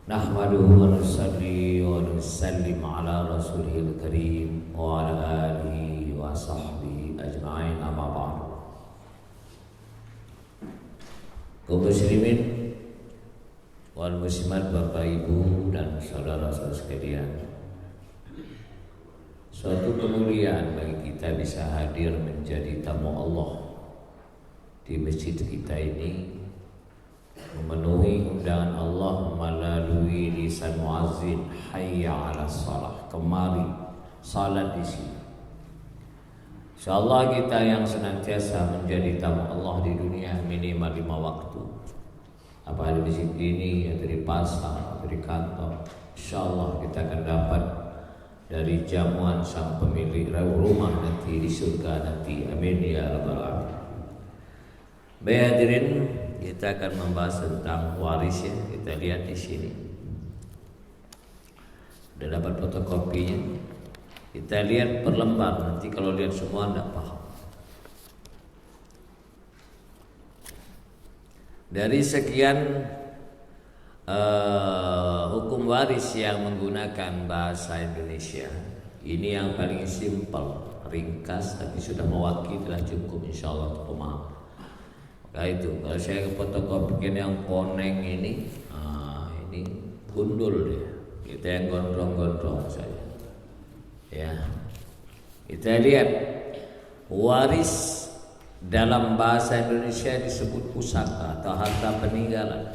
Nahmaduhu wa nusalli wa nusallim ala rasulihil karim wa ala alihi wa sahbihi ajma'in, amma ba'd. Kaum muslimin wal muslimat, Bapak Ibu dan saudara-saudara sekalian, suatu kemuliaan bagi kita bisa hadir menjadi tamu Allah di masjid kita ini, memenuhi undangan Allah melalui lisan muazzin hayya 'ala shalah, kemari salat di sini. Insyaallah kita yang senantiasa menjadi tamu Allah di dunia minimal 5 waktu, apa ada di sini atau di pasar atau di kantor, insyaallah kita akan dapat dari jamuan sang pemilik rumah nanti di surga nanti. Amin ya rabbal alamin. Baik hadirin, kita akan membahas tentang waris ya. Kita lihat di sini. Sudah dapat fotokopinya. Kita lihat per lembar. Nanti kalau lihat semua tidak paham. Dari sekian hukum waris yang menggunakan bahasa Indonesia, ini yang paling simpel, ringkas, tapi sudah mewakili telah cukup insyaallah untuk pemaham. Nah itu, kalau saya fotokopikan yang koneng ini, ini gundul dia. Kita yang gondrong-gondrong saja. Ya, kita lihat waris dalam bahasa Indonesia disebut pusaka atau harta peninggalan.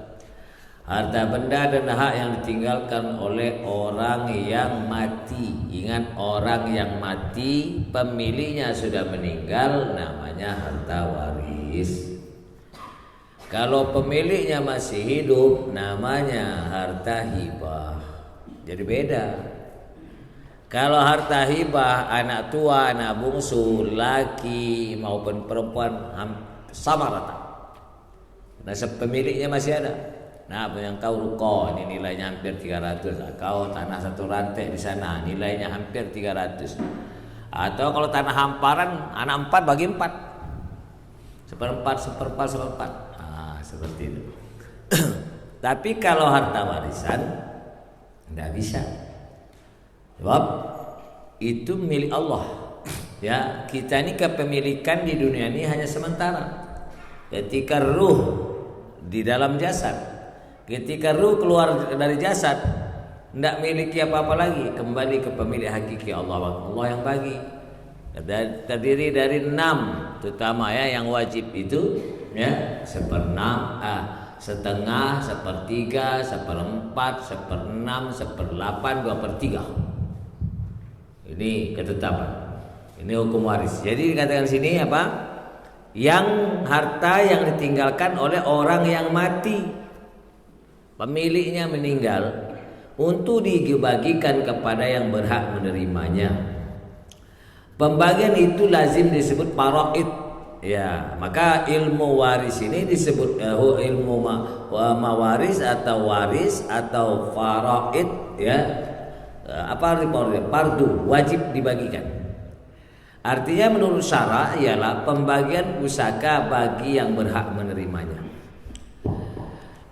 Harta benda dan hak yang ditinggalkan oleh orang yang mati. Ingat, orang yang mati pemiliknya sudah meninggal, namanya harta waris. Kalau pemiliknya masih hidup, namanya harta hibah. Jadi beda. Kalau harta hibah, anak tua, anak bungsu, laki maupun perempuan sama rata. Nah, pemiliknya masih ada. Nah, yang kau ruko ini nilainya hampir 300. Kau tanah satu rantai di sana nilainya hampir 300. Atau kalau tanah hamparan, anak 4 bagi 4. Seperempat, seperempat. Seperti itu. Tapi kalau harta warisan tidak bisa. Sebab itu milik Allah. Ya, kita ini kepemilikan di dunia ini hanya sementara. Ketika ruh di dalam jasad, ketika ruh keluar dari jasad, tidak miliki apa-apa lagi, kembali ke pemilik hakiki Allah. Allah yang bagi. Terdiri dari 6 terutama ya, yang wajib itu ya, 1/6, setengah, 1/3, 1/4, 1/6, 1/8, 2/3. Ini ketetapan. Ini hukum waris. Jadi dikatakan sini apa? Yang harta yang ditinggalkan oleh orang yang mati, pemiliknya meninggal, untuk dibagikan kepada yang berhak menerimanya. Pembagian itu lazim disebut faraid. Ya, maka ilmu waris ini disebut ilmu mawaris atau waris atau faraid ya. Apa artinya? Fardu, wajib dibagikan. Artinya menurut syara ialah pembagian pusaka bagi yang berhak menerimanya.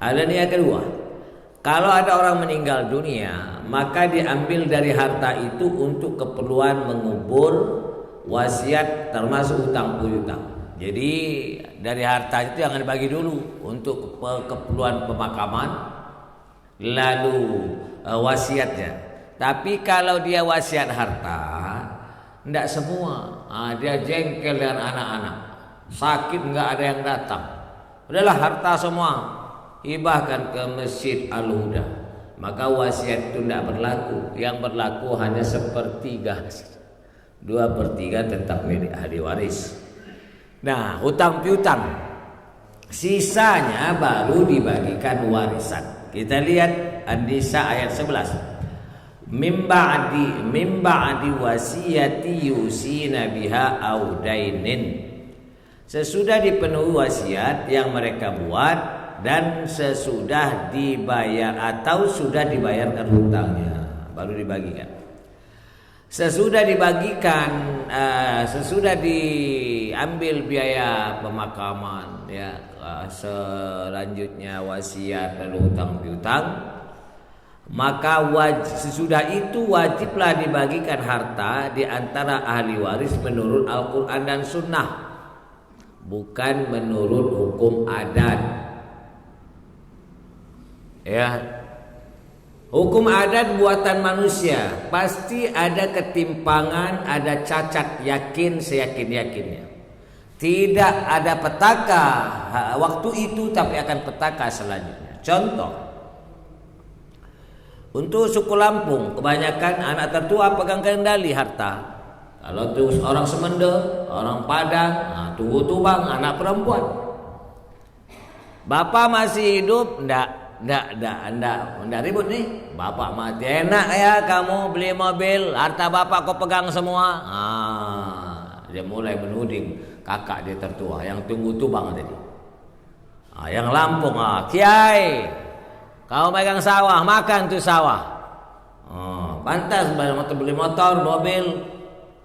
Ada yang kedua, kalau ada orang meninggal dunia, maka diambil dari harta itu untuk keperluan mengubur, wasiat, termasuk hutang piutang. Jadi dari harta itu jangan dibagi dulu untuk keperluan pemakaman, lalu wasiatnya. Tapi kalau dia wasiat harta, tidak semua. Dia jengkel dengan anak-anak, sakit nggak ada yang datang, udahlah harta semua hibahkan ke Masjid Al-Huda. Maka wasiat itu tidak berlaku. Yang berlaku hanya 1/3. 2/3 tetap milik ahli waris. Nah, hutang piutang sisanya baru dibagikan warisan. Kita lihat An-Nisa ayat 11. Mim ba'di wasiyati yusina biha au dainin. Sesudah dipenuhi wasiat yang mereka buat dan sesudah dibayar atau sudah dibayarkan hutangnya, baru dibagikan. Sesudah dibagikan, sesudah diambil biaya pemakaman ya, selanjutnya wasiat lalu hutang piutang, maka sesudah itu wajiblah dibagikan harta di antara ahli waris menurut Al-Quran dan Sunnah, bukan menurut hukum adat. Ya, hukum adat buatan manusia pasti ada ketimpangan, ada cacat, yakin seyakin-yakinnya. Tidak ada petaka waktu itu, tapi akan petaka selanjutnya. Contoh, untuk suku Lampung kebanyakan anak tertua pegang kendali harta. Kalau itu orang Semende, orang Padang, Tunggu Tubang, anak perempuan. Bapak masih hidup, enggak ribut nih. Bapak mati, enak ya kamu beli mobil, harta bapak kau pegang semua. Dia mulai menuding kakak dia tertua yang Tunggu Tubang tadi. Yang Lampung, Kiai, kau megang sawah, makan tuh sawah. Pantas beli motor, mobil,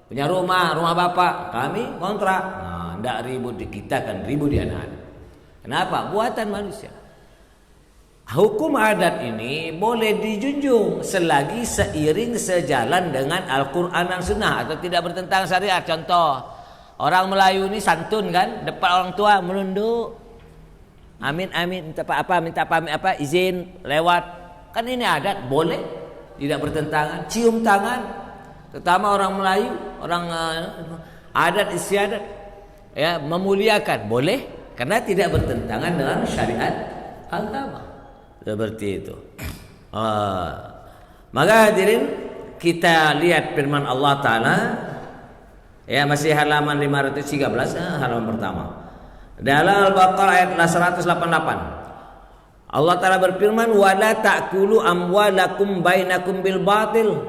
punya rumah bapak. Kami kontrak. Ndak ribut di kita, kan ribut di anak-anak. Kenapa? Buatan manusia. Hukum adat ini boleh dijunjung selagi seiring sejalan dengan Al-Quran dan Sunnah atau tidak bertentang syariat. Contoh, orang Melayu ini santun kan, depan orang tua menunduk, amin minta pamit apa, izin lewat. Kan ini adat, boleh, tidak bertentangan. Cium tangan, terutama orang Melayu, orang adat istiadat, ya, memuliakan boleh karena tidak bertentangan dengan syariat agama. Seperti itu. Maka hadirin, kita lihat firman Allah Ta'ala, ya, masih halaman 513, halaman pertama. Dalam Al-Baqarah ayat 188. Allah Ta'ala berfirman, "Wala ta'kulu amwalakum bainakum bil batil."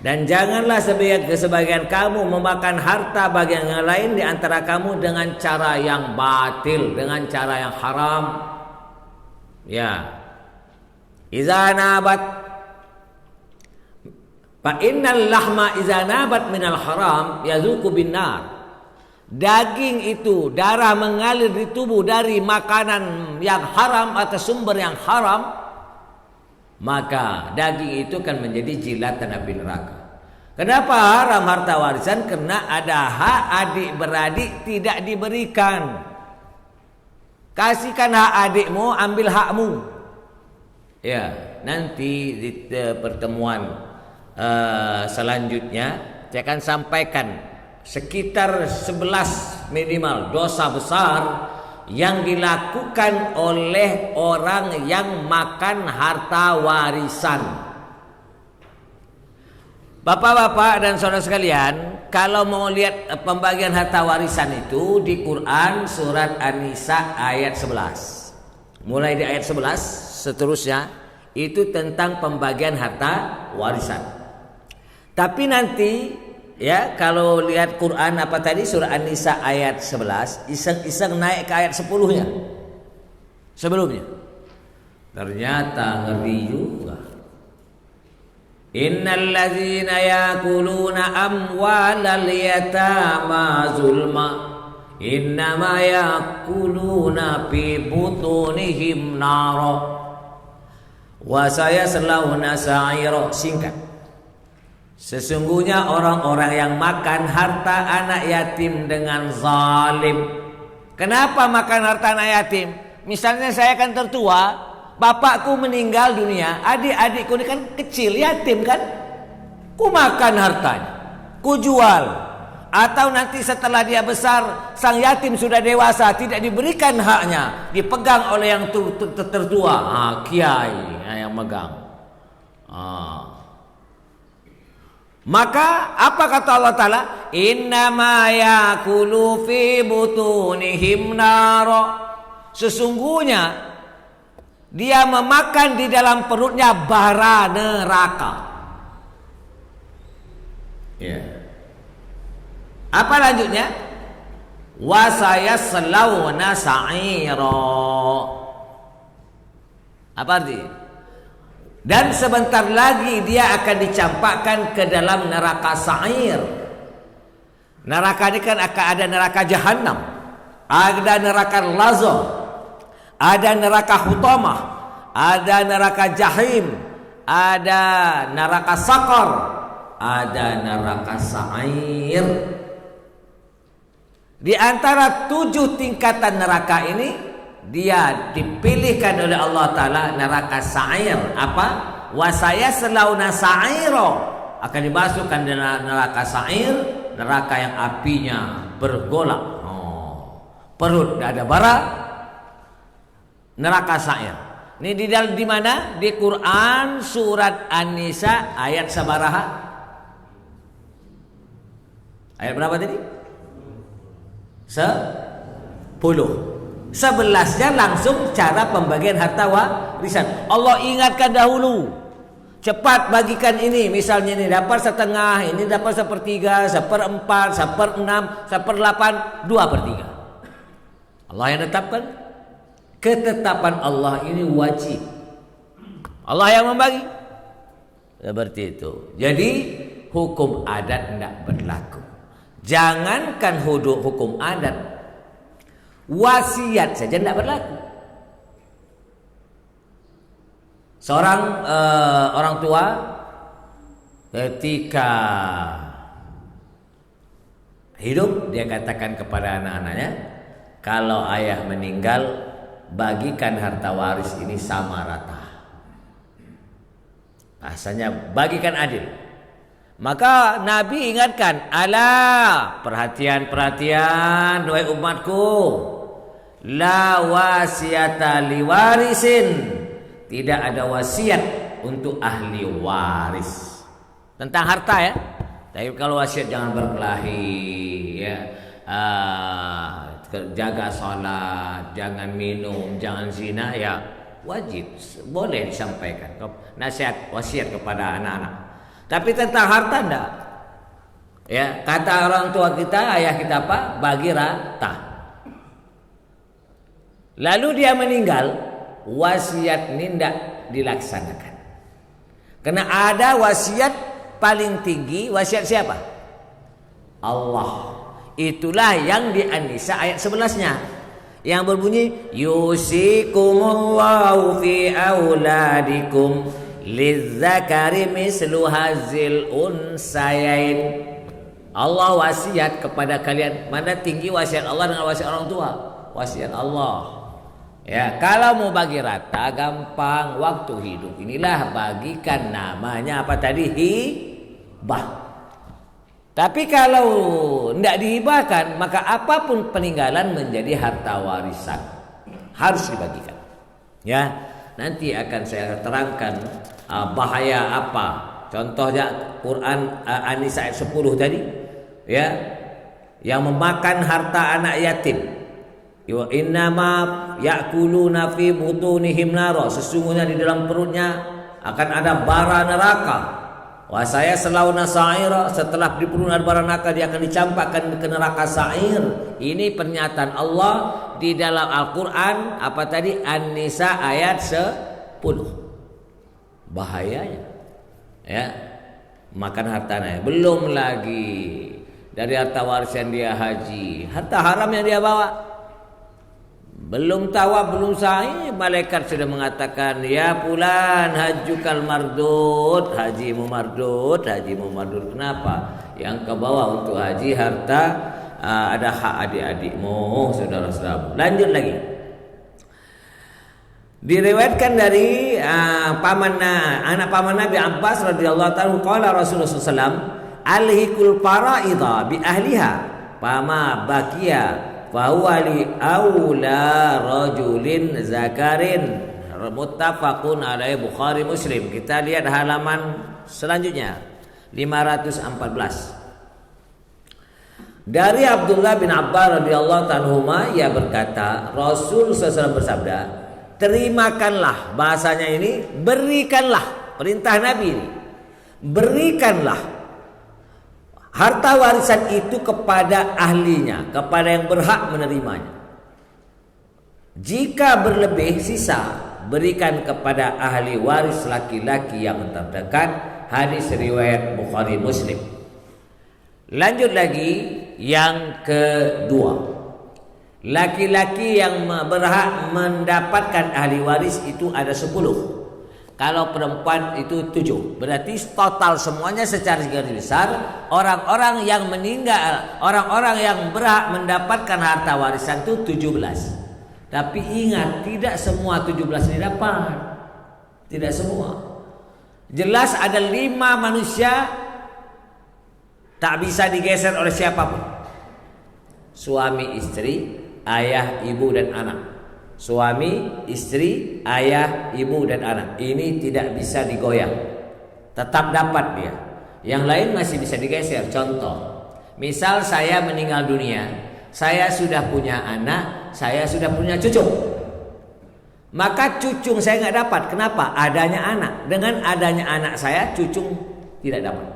Dan janganlah sebagian kamu memakan harta bagian yang lain di antara kamu dengan cara yang batil, dengan cara yang haram. Ya. Iza nabat fa innal lahma iza nabat minal haram yazuku binnar. Daging itu, darah mengalir di tubuh dari makanan yang haram atau sumber yang haram, maka daging itu kan menjadi jilatan api neraka. Kenapa haram harta warisan? Karena ada hak adik-beradik tidak diberikan. Kasihkan hak adikmu, ambil hakmu. Ya, nanti di pertemuan selanjutnya saya akan sampaikan sekitar 11 minimal dosa besar yang dilakukan oleh orang yang makan harta warisan. Bapak-bapak dan saudara sekalian, kalau mau lihat pembagian harta warisan itu di Quran surat An-Nisa ayat 11. Mulai di ayat 11 seterusnya itu tentang pembagian harta warisan. Tapi nanti, ya, kalau lihat Quran apa tadi surah An-Nisa ayat 11, iseng-iseng naik ke ayat 10-nya. Sebelumnya. Ternyata ngeri juga. Innal ladzina yakuluna amwalal yatama zulma innama yakuluna fi butunihim nara wa sayaslawna sa'ira. Singkat, sesungguhnya orang-orang yang makan harta anak yatim dengan zalim. Kenapa makan harta anak yatim? Misalnya saya kan tertua, bapakku meninggal dunia, adik-adikku ini kan kecil, yatim kan, ku makan hartanya, ku jual. Atau nanti setelah dia besar, sang yatim sudah dewasa, tidak diberikan haknya, dipegang oleh yang tertua, kiai yang megang. Maka apa kata Allah Ta'ala? Innama yakulu fi butunihim naro. Sesungguhnya dia memakan di dalam perutnya bara neraka. Ya. Apa lanjutnya? Wa sayaslawna sa'ira. Apa artinya? Dan sebentar lagi dia akan dicampakkan ke dalam neraka sa'ir. Neraka ini kan akan ada neraka jahanam, ada neraka lazah, ada neraka hutamah, ada neraka jahim, ada neraka sakor, ada neraka sa'ir. Di antara 7 tingkatan neraka ini, dia dipilihkan oleh Allah Ta'ala neraka sa'ir. Apa? Wasaya selauna sa'iro, akan dimasukkan di neraka sa'ir, neraka yang apinya bergolak. Perut dada bara, neraka sa'ir. Ini di mana? Di Quran surat An-Nisa ayat sabaraha? Ayat berapa tadi? 10. 11-nya langsung cara pembagian harta warisan. Allah ingatkan dahulu, cepat bagikan ini. Misalnya ini dapat setengah, ini dapat 1/3, 1/4, 1/6, 1/8, 2/3. Allah yang tetapkan. Ketetapan Allah ini wajib. Allah yang membagi. Seperti itu. Jadi hukum adat tidak berlaku. Jangankan hukum adat, wasiat saja tidak berlaku. Seorang orang tua ketika hidup, dia katakan kepada anak-anaknya, kalau ayah meninggal, bagikan harta waris ini sama rata. Bahasanya bagikan adil. Maka Nabi ingatkan, ala, perhatian wahai umatku, la wasiyata liwarisin, tidak ada wasiat untuk ahli waris tentang harta ya. Tapi kalau wasiat jangan berkelahi ya. Jaga sholat, jangan minum, jangan zina, ya wajib, boleh disampaikan nasihat wasiat kepada anak-anak. Tapi tentang harta enggak. Ya, kata orang tua kita, ayah kita apa? Bagi rata. Lalu dia meninggal, wasiat ini enggak dilaksanakan. Karena ada wasiat paling tinggi, wasiat siapa? Allah. Itulah yang di An-Nisa ayat 11-nya yang berbunyi yusikumullahu fi auladikum lizzakari mislu hazil unsayain. Allah wasiat kepada kalian. Mana tinggi wasiat Allah dengan wasiat orang tua? Wasiat Allah. Ya, kalau mau bagi rata gampang, waktu hidup inilah bagikan, namanya apa tadi? Hibah. Tapi kalau tidak dihibahkan, maka apapun peninggalan menjadi harta warisan, harus dibagikan. Ya, nanti akan saya terangkan bahaya apa. Contohnya Quran An-Nisa ayat 10 tadi, ya, yang memakan harta anak yatim. Wa innama ya'kuluna fi butunihim nara, sesungguhnya di dalam perutnya akan ada bara neraka. Wah, saya selauna sa'ira, setelah di perut ada bara neraka dia akan dicampakkan ke neraka sa'ir. Ini pernyataan Allah di dalam Al-Quran apa tadi? An-Nisa ayat 10. Bahayanya ya, makan hartanya. Belum lagi dari harta warisan dia haji, harta haram yang dia bawa. Belum tawaf, belum sa'i, malaikat sudah mengatakan, ya fulan hajjukal mardud, hajimu mardud, hajimu mardud. Kenapa? Yang kau bawa untuk haji harta ada hak adik-adikmu, saudara-saudara. Lanjut lagi. Diriwayatkan dari anak paman Nabi Abbas radhiyallahu ta'ala, qala Rasulullah SAW, alhikul faraidha bi ahliha fama baqiya fahuwa li aula rajulin zakarin, muttafaqun alaihi, Bukhari Muslim. Kita lihat halaman selanjutnya 514. Dari Abdullah bin Abbas radhiyallahu anhuma, ia berkata, Rasul SAW bersabda, terimakanlah, bahasanya ini berikanlah, perintah Nabi ini, berikanlah harta warisan itu kepada ahlinya, kepada yang berhak menerimanya. Jika berlebih sisa, berikan kepada ahli waris laki-laki yang terdekat. Hadis riwayat Bukhari Muslim. Lanjut lagi yang kedua. Laki-laki yang berhak mendapatkan ahli waris itu ada 10. Kalau perempuan itu 7. Berarti total semuanya secara garis besar orang-orang yang meninggal, orang-orang yang berhak mendapatkan harta warisan itu 17. Tapi ingat, tidak semua 17 ini dapat. Tidak semua. Jelas ada 5 manusia tak bisa digeser oleh siapapun. Suami, istri, ayah, ibu dan anak. Suami, istri, ayah, ibu dan anak. Ini tidak bisa digoyang. Tetap dapat dia. Yang lain masih bisa digeser. Contoh, misal saya meninggal dunia, saya sudah punya anak, saya sudah punya cucu. Maka cucung saya nggak dapat. Kenapa? Adanya anak. Dengan adanya anak saya, cucung tidak dapat.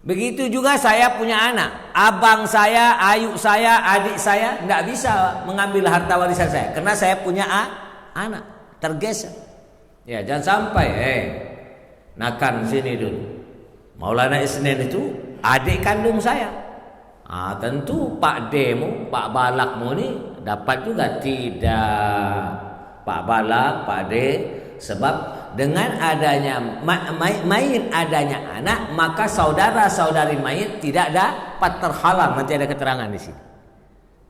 Begitu juga saya punya anak, abang saya, ayu saya, adik saya nggak bisa mengambil harta warisan saya karena saya punya anak, tergeser. Ya, jangan sampai nakan sini dulu. Maulana Isnin itu adik kandung saya. Tentu Pak Demu, Pak Balakmu ini dapat juga tidak. Pak Balak, Pak D, sebab dengan adanya mayit adanya anak, maka saudara-saudari mayit tidak dapat terhalang. Nanti ada keterangan di sini.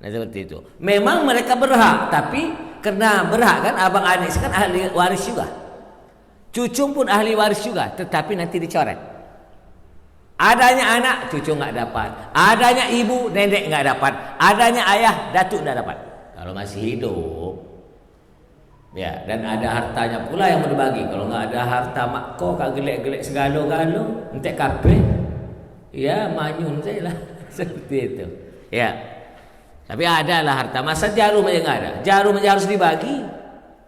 Nah, seperti itu. Memang mereka berhak, tapi karena berhak kan abang adik kan ahli waris juga. Cucu pun ahli waris juga, tetapi nanti dicoret. Adanya anak, cucu nggak dapat. Adanya ibu, nenek nggak dapat. Adanya ayah, datuk nggak dapat. Kalau masih hidup. Ya, dan ada hartanya pula yang mau dibagi. Kalau nggak ada harta makko, kak gelek-gelek segalo-galo, entek kabeh. Ya, manyun saya lah. Seperti itu. Ya. Tapi ada lah harta. Masa jarum aja nggak ada? Jarum aja harus dibagi.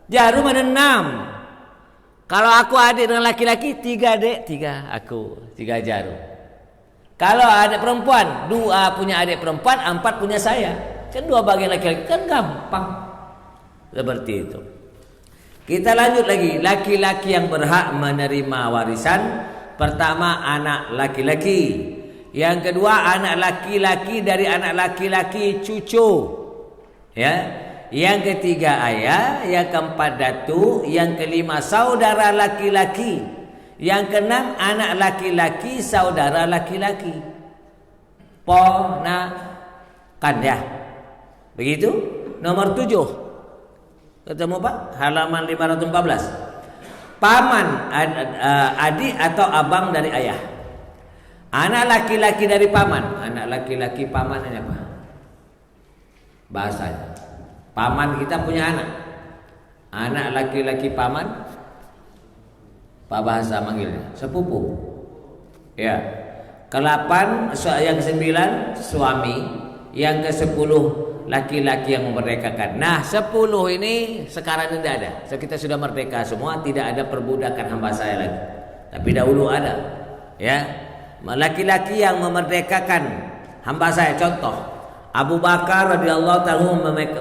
Jarum ada 6. Kalau aku adik dengan laki-laki, 3 adik, 3 aku, 3 jarum. Kalau adik perempuan, 2 punya adik perempuan, 4 punya saya. Kan 2 bagian laki-laki, kan gampang. Seperti itu. Kita lanjut lagi. Laki-laki yang berhak menerima warisan, pertama anak laki-laki. Yang kedua anak laki-laki dari anak laki-laki cucu. Ya. Yang ketiga ayah, yang keempat datuk, yang kelima saudara laki-laki. Yang keenam anak laki-laki saudara laki-laki. Ponakan ya. Begitu? Nomor 7. Ketemu Pak? Halaman 514. Paman, adik atau abang dari ayah. Anak laki-laki dari paman. Anak laki-laki paman ini apa? Bahasanya. Paman kita punya anak. Anak laki-laki paman. Pak bahasa manggilnya sepupu. Ya. Ke-8 yang ke-9 suami. Yang ke-10 laki-laki yang memerdekakan. Nah 10 ini sekarang tidak ada. So, kita sudah merdeka semua, tidak ada perbudakan hamba saya lagi. Tapi dahulu ada. Ya, laki-laki yang memerdekakan hamba saya. Contoh Abu Bakar radhiyallahu ta'ala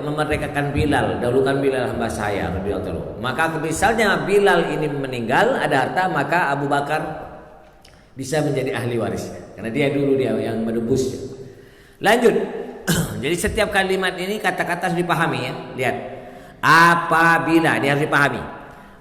memerdekakan Bilal. Dahulukan Bilal hamba saya radhiyallahu ta'ala. Maka misalnya Bilal ini meninggal, ada harta, maka Abu Bakar bisa menjadi ahli waris karena dia yang menebusnya. Lanjut. Jadi setiap kalimat ini kata-kata harus dipahami ya. Lihat. Apabila, dia harus dipahami.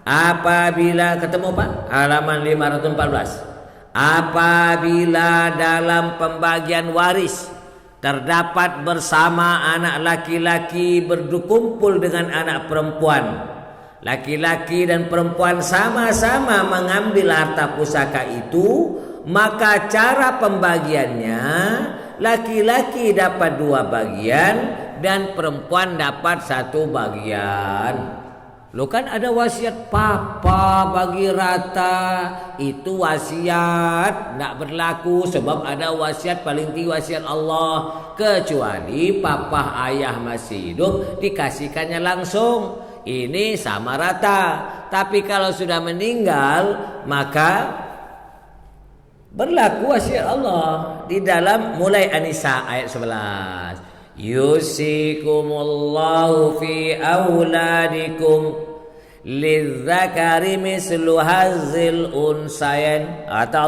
Apabila, ketemu Pak? Halaman 514. Apabila dalam pembagian waris terdapat bersama anak laki-laki berkumpul dengan anak perempuan. Laki-laki dan perempuan sama-sama mengambil harta pusaka itu, maka cara pembagiannya laki-laki dapat 2 bagian dan perempuan dapat 1 bagian. Lo kan ada wasiat papa bagi rata. Itu wasiat tidak berlaku sebab ada wasiat paling tinggi wasiat Allah. Kecuali papa ayah masih hidup dikasihkannya langsung. Ini sama rata. Tapi kalau sudah meninggal maka berlaku wasiat Allah di dalam mulai An-Nisa ayat 11. Yusikumullahu fi auladikum lidzakari mislu hazzil unsayain. Kata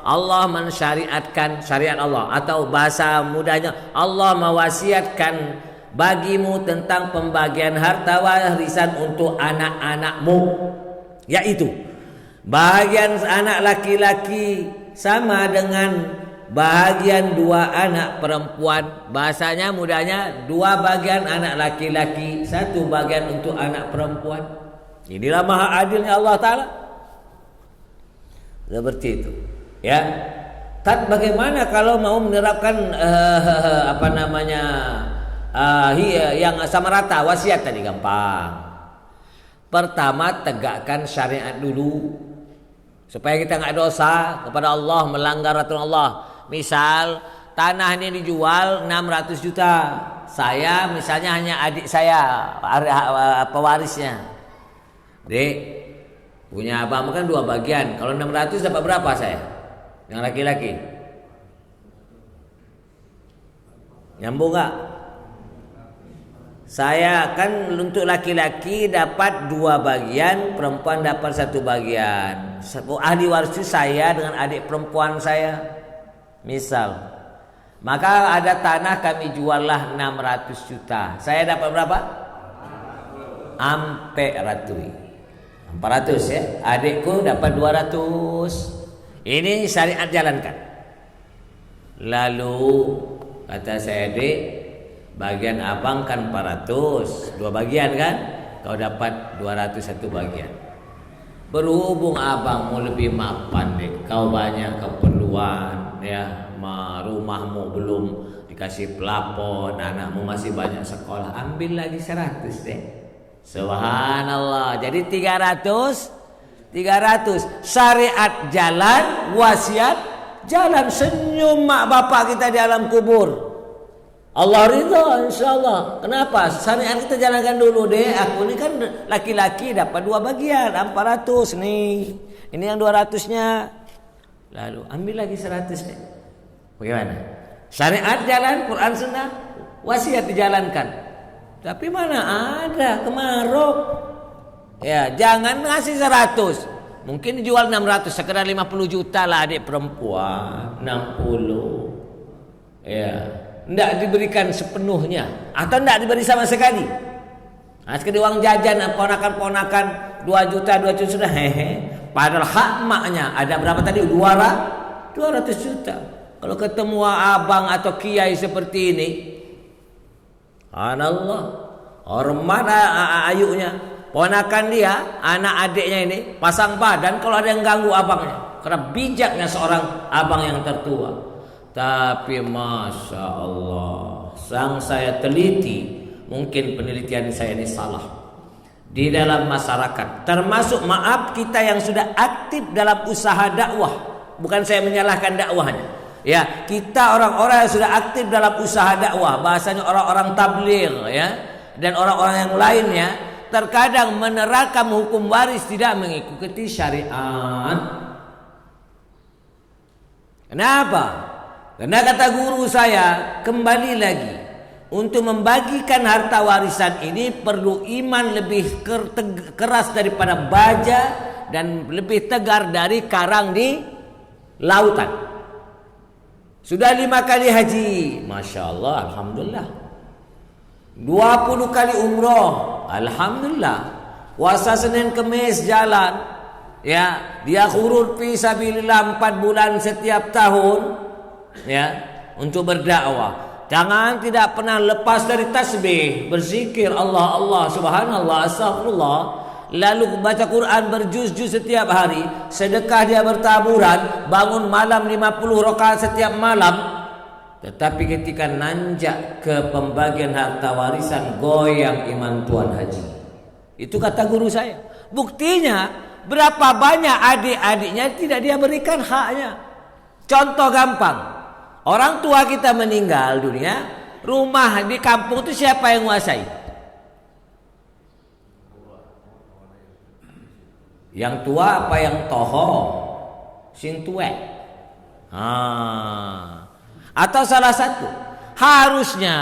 Allah mensyariatkan syariat Allah atau bahasa mudahnya Allah mewasiatkan bagimu tentang pembagian harta warisan untuk anak-anakmu. yaitu bahagian anak laki-laki sama dengan bahagian 2 anak perempuan. Bahasanya mudahnya 2 bagian anak laki-laki, 1 bagian untuk anak perempuan. Inilah maha adilnya Allah Ta'ala. Seperti itu. Ya. Tapi bagaimana kalau mau menerapkan yang sama rata, wasiat tadi gampang. Pertama, tegakkan syariat dulu supaya kita nggak dosa kepada Allah, melanggar aturan Allah. Misal tanah ini dijual 600 juta. Saya misalnya hanya adik saya pewarisnya. Dek, punya abang kan 2 bagian. Kalau 600 dapat berapa saya? Yang laki-laki. Nyambung nggak? Saya kan untuk laki-laki dapat 2 bagian, perempuan dapat 1 bagian. Ahli waris saya dengan adik perempuan saya. Misal, maka ada tanah kami juallah 600 juta. Saya dapat berapa? Ampe ratui. 400 ya. Adikku dapat 200. Ini syariat jalankan. Lalu kata saya, Dek, bagian abang kan 400, 2 bagian kan? Kau dapat 201 bagian. Berhubung abangmu lebih mapan, Dek, kau banyak keperluan, ya, rumahmu belum dikasih pelapon, anakmu masih banyak sekolah, ambil lagi 100, Dek. Subhanallah. Jadi 300 syariat jalan, wasiat jalan. Senyum mak bapak kita di alam kubur, Allah ridha insyaallah. Kenapa? Syariat kita jalankan dulu, Dek. Aku ini kan laki-laki dapat 2 bagian, 400 nih. Ini yang 200-nya. Lalu ambil lagi 100, Dek. Bagaimana? Syariat jalan, Quran sunnah, wasiat dijalankan. Tapi mana ada kemaruk. Ya, jangan ngasih 100. Mungkin dijual 600, sekedar 50 juta lah adik perempuan, 60. Ya, tidak diberikan sepenuhnya atau tidak diberi sama sekali. Nah, sekedar uang jajan ponakan-ponakan 2 juta sudah hehe. Padahal hak maknya ada berapa tadi? 200 juta. Kalau ketemu abang atau kiai seperti ini, subhanallah, hormat ayunya. Ponakan dia, anak adiknya ini pasang badan kalau ada yang ganggu abangnya, karena bijaknya seorang abang yang tertua. Tapi masya Allah, sang saya teliti, mungkin penelitian saya ini salah. Di dalam masyarakat, termasuk maaf kita yang sudah aktif dalam usaha dakwah, bukan saya menyalahkan dakwahnya. Ya, kita orang-orang yang sudah aktif dalam usaha dakwah, bahasanya orang-orang tabligh, ya, dan orang-orang yang lainnya. Terkadang menerapkan hukum waris tidak mengikuti syariat. Kenapa? Karena kata guru saya, kembali lagi, untuk membagikan harta warisan ini perlu iman lebih keras daripada baja dan lebih tegar dari karang di lautan. Sudah 5 kali haji, masya Allah, alhamdulillah. 20 kali umroh, alhamdulillah. Puasa Senin Kemis jalan, ya, dia khurud fi sabilillah 4 bulan setiap tahun, ya, untuk berdakwah. Jangan tidak pernah lepas dari tasbih, berzikir Allah Allah, subhanallah, astagfirullah. Lalu baca Quran berjuz-juz setiap hari, sedekah dia bertaburan, bangun malam 50 rakaat setiap malam. Tetapi ketika nanjak ke pembagian harta warisan, goyang iman tuan haji. Itu kata guru saya. Buktinya berapa banyak adik-adiknya tidak dia berikan haknya. Contoh gampang, orang tua kita meninggal dunia, rumah di kampung itu siapa yang menguasai? Yang tua apa yang toho? Sing tuwek. Atau salah satu, harusnya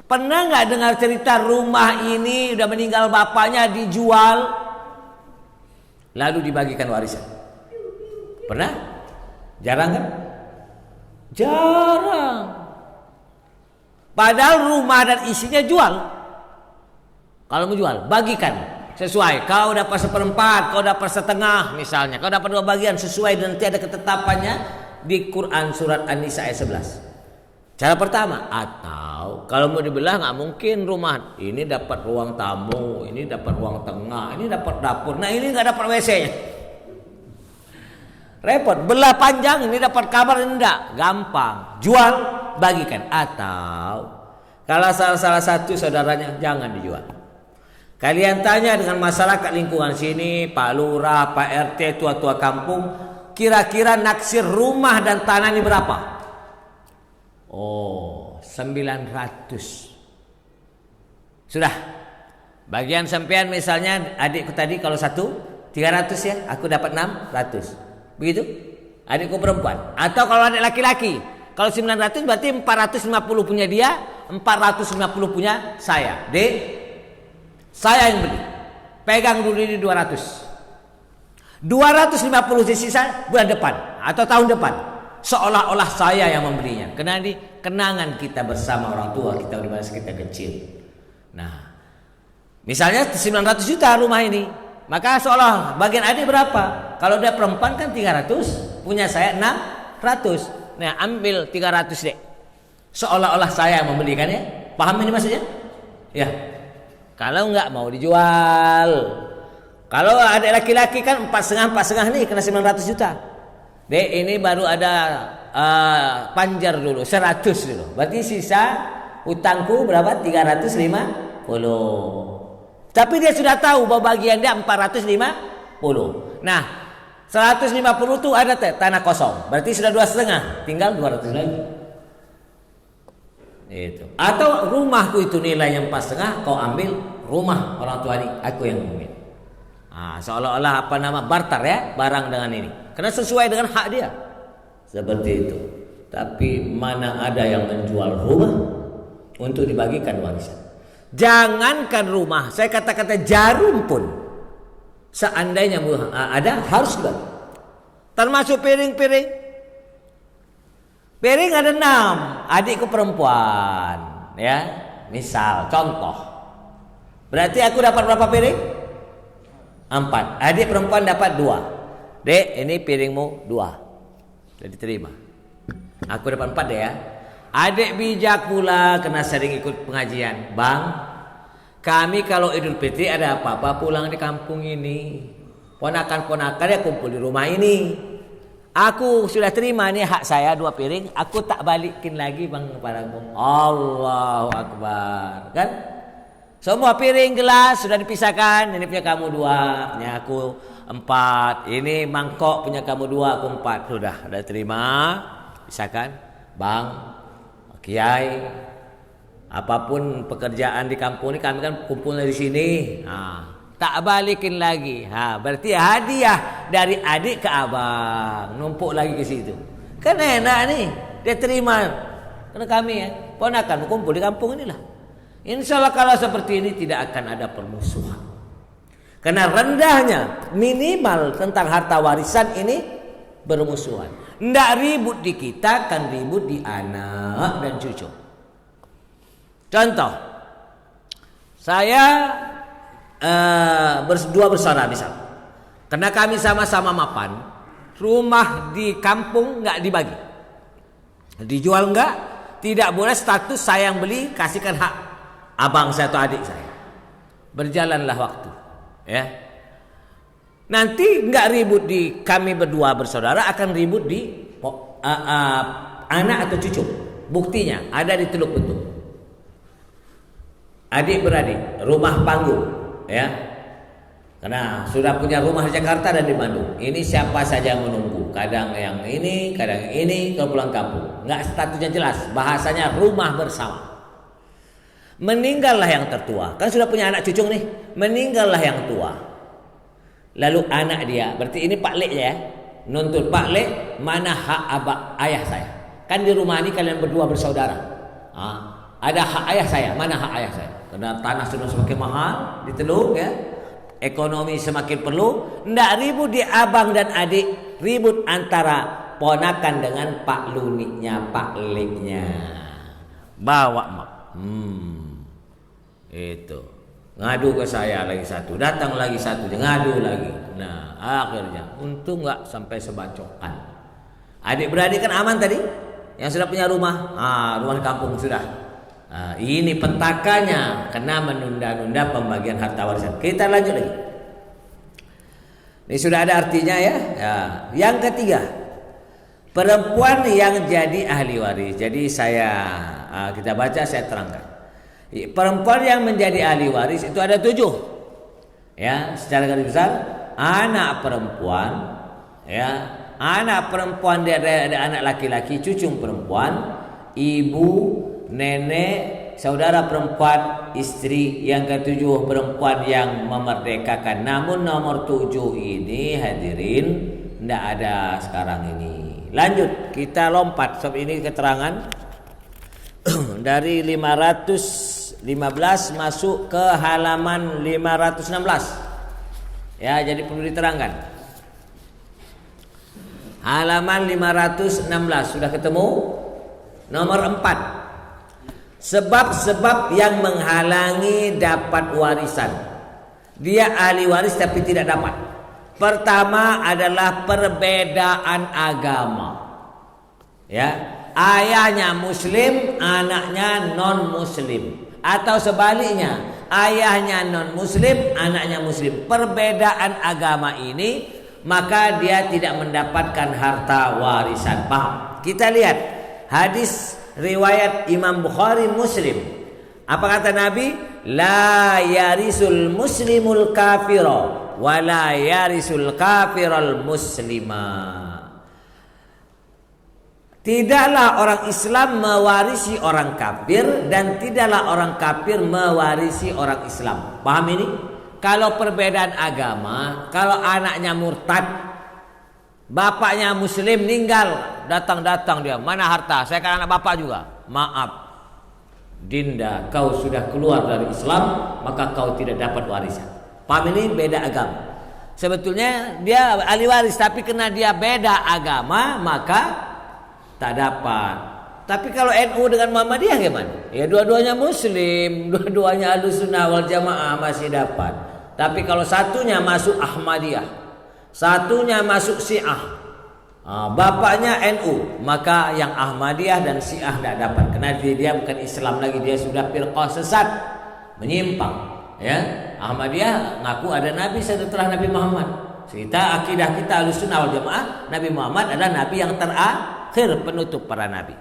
pernah nggak dengar cerita rumah ini udah meninggal bapaknya dijual lalu dibagikan warisan? Pernah? Jarang kan? Jarang. Padahal rumah dan isinya jual. Kalau mau jual, bagikan. sesuai. Kau dapat 1/4, kau dapat setengah misalnya. Kau dapat 2 bagian sesuai, dan nanti ada ketetapannya di Quran surat An-Nisa ayat 11. Cara pertama. Atau kalau mau dibelah nggak mungkin rumah ini dapat ruang tamu, ini dapat ruang tengah, ini dapat dapur. Nah ini nggak dapat WC-nya. Repot. Belah panjang, ini dapat kamar, ini enggak. Gampang. Jual, bagikan. Atau kalau salah satu saudaranya, jangan dijual. Kalian tanya dengan masyarakat lingkungan sini, Pak Lurah, Pak RT, tua-tua kampung, kira-kira naksir rumah dan tanah ini berapa? Oh, 900. Sudah. Bagian sampean misalnya adikku tadi kalau 300 ya, aku dapat 600. Begitu? Adikku perempuan. Atau kalau adik laki-laki, kalau 900 berarti 450 punya dia, 450 punya saya. Dek, saya yang beli. Pegang dulu ini 200. 250 di sisa bulan depan atau tahun depan. Seolah-olah saya yang membelinya. Karena ini kenangan kita bersama orang tua kita di masa kita kecil. Nah, misalnya 900 juta rumah ini. Maka seolah bagian adik berapa? Kalau dia perempuan kan 300, punya saya 600. Nah, ambil 300 dek. Seolah-olah saya yang membelikannya. Paham ini maksudnya? Ya. Kalau enggak mau dijual. Kalau adik laki-laki kan 4,5 nih kena 900 juta. Dek, ini baru ada panjar dulu 100 dulu. Berarti sisa hutangku berapa? 350. Tapi dia sudah tahu bahwa bagian dia 450. Nah, 150 itu ada tanah kosong. Berarti sudah 2,5. Tinggal 200 lagi. Itu. Atau rumahku itu nilainya 4,5, kau ambil rumah orang tua ini, aku yang ambil. Nah, seolah-olah barter ya, barang dengan ini. Karena sesuai dengan hak dia. Seperti itu. Tapi mana ada yang menjual rumah untuk dibagikan warisan. Jangankan rumah, saya kata-kata jarum pun seandainya ada harus dibagi. Termasuk piring-piring. Piring ada 6, adikku perempuan, ya. Misal, contoh. Berarti aku dapat berapa piring? 4. Adik perempuan dapat 2. Dek, ini piringmu 2. Jadi terima. Aku dapat 4 deh ya. Adik bijak pula kena sering ikut pengajian. Bang, kami kalau Idul Fitri ada apa-apa pulang di kampung ini. Ponakan-ponakan ya kumpul di rumah ini. Aku sudah terima nih hak saya 2 piring. Aku tak balikin lagi bang kepadamu. Allahu Akbar. Kan? Semua piring gelas sudah dipisahkan. Ini punya kamu 2, ini aku 4. Ini mangkok punya kamu 2, aku 4. Sudah terima. Pisahkan. Bang, Kiai, apapun pekerjaan di kampung ini kami kan kumpulnya di sini. Nah, tak balikin lagi. Berarti hadiah dari adik ke abang, numpuk lagi ke situ. Kan enak nih, dia terima. Karena kami ya, ponakan kumpul di kampung inilah. Insya Allah kalau seperti ini tidak akan ada permusuhan. Karena rendahnya minimal tentang harta warisan ini bermusuhan. Tidak ribut di kita, kan ribut di anak dan cucu. Contoh, saya dua bersaudara misal. Karena kami sama-sama mapan, rumah di kampung nggak dibagi, dijual nggak, tidak boleh status saya yang beli, kasihkan hak abang saya atau adik saya. Berjalanlah waktu, ya. Nanti nggak ribut di kami berdua bersaudara, akan ribut di anak atau cucu. Buktinya ada di Teluk Betung. Adik beradik, rumah panggung, ya. Karena sudah punya rumah di Jakarta dan di Bandung. Ini siapa saja yang menunggu. Kadang yang ini, kadang yang ini kalau pulang kampung. Nggak statusnya jelas. Bahasanya rumah bersama. Meninggallah yang tertua. Kan sudah punya anak cucu nih. Meninggallah yang tua. Lalu anak dia, berarti ini Pak Lek ya, nuntut Pak Lek, mana hak ayah saya? Kan di rumah ini kalian berdua bersaudara. Ada hak ayah saya, mana hak ayah saya? Karena tanah sudah semakin mahal di Teluk ya, ekonomi semakin perlu. Nggak ribut di abang dan adik, ribut antara ponakan dengan Pak Luniknya, Pak Leknya. Bawa mak, itu. ngadu ke saya lagi satu, datang lagi satu, ngadu lagi. Nah akhirnya untung nggak sampai sebacokan. Adik beradik kan aman tadi, yang sudah punya rumah, rumah di kampung sudah. Ini pentakannya kena menunda-nunda pembagian harta warisan. Kita lanjut lagi. Ini sudah ada artinya ya. Yang ketiga, perempuan yang jadi ahli waris. Jadi kita baca, saya terangkan. Perempuan yang menjadi ahli waris itu ada 7. Ya, secara garis besar, anak perempuan, ya, anak perempuan dia ada anak laki-laki, cucu perempuan, ibu, nenek, saudara perempuan, istri. Yang ke-7 perempuan yang memerdekakan. Namun nomor 7 ini hadirin tidak ada sekarang ini. Lanjut, kita lompat sebab ini keterangan dari 515 masuk ke halaman 516. Ya, jadi perlu diterangkan. Halaman 516 sudah ketemu? Nomor 4. Sebab-sebab yang menghalangi dapat warisan. Dia ahli waris tapi tidak dapat. Pertama adalah perbedaan agama. Ya, ayahnya muslim, anaknya non muslim, atau sebaliknya, ayahnya non muslim, anaknya muslim. Perbedaan agama ini maka dia tidak mendapatkan harta warisan. Paham? Kita lihat hadis riwayat Imam Bukhari Muslim. Apa kata Nabi? La yarisul muslimul kafira wa la yarisul kafiral muslima. Tidaklah orang Islam mewarisi orang kafir dan tidaklah orang kafir mewarisi orang Islam. Paham ini? Kalau perbedaan agama, kalau anaknya murtad, bapaknya muslim meninggal, datang dia, mana harta? Saya kan anak bapak juga. Maaf, Dinda, kau sudah keluar dari Islam, maka kau tidak dapat warisan. Paham ini? Beda agama. Sebetulnya dia ahli waris, tapi karena dia beda agama, maka tak dapat. Tapi kalau NU dengan Muhammadiyah gimana? Ya dua-duanya muslim, dua-duanya Ahlussunnah wal Jamaah masih dapat. Tapi kalau satunya masuk Ahmadiyah, satunya masuk Syiah, bapaknya NU, maka yang Ahmadiyah dan Syiah tidak dapat. Karena dia bukan Islam lagi, dia sudah firqah sesat, menyimpang. Ya, Ahmadiyah ngaku ada Nabi setelah Nabi Muhammad. Kita akidah kita Ahlussunnah wal Jamaah, Nabi Muhammad adalah Nabi yang terakhir, penutup para Nabi.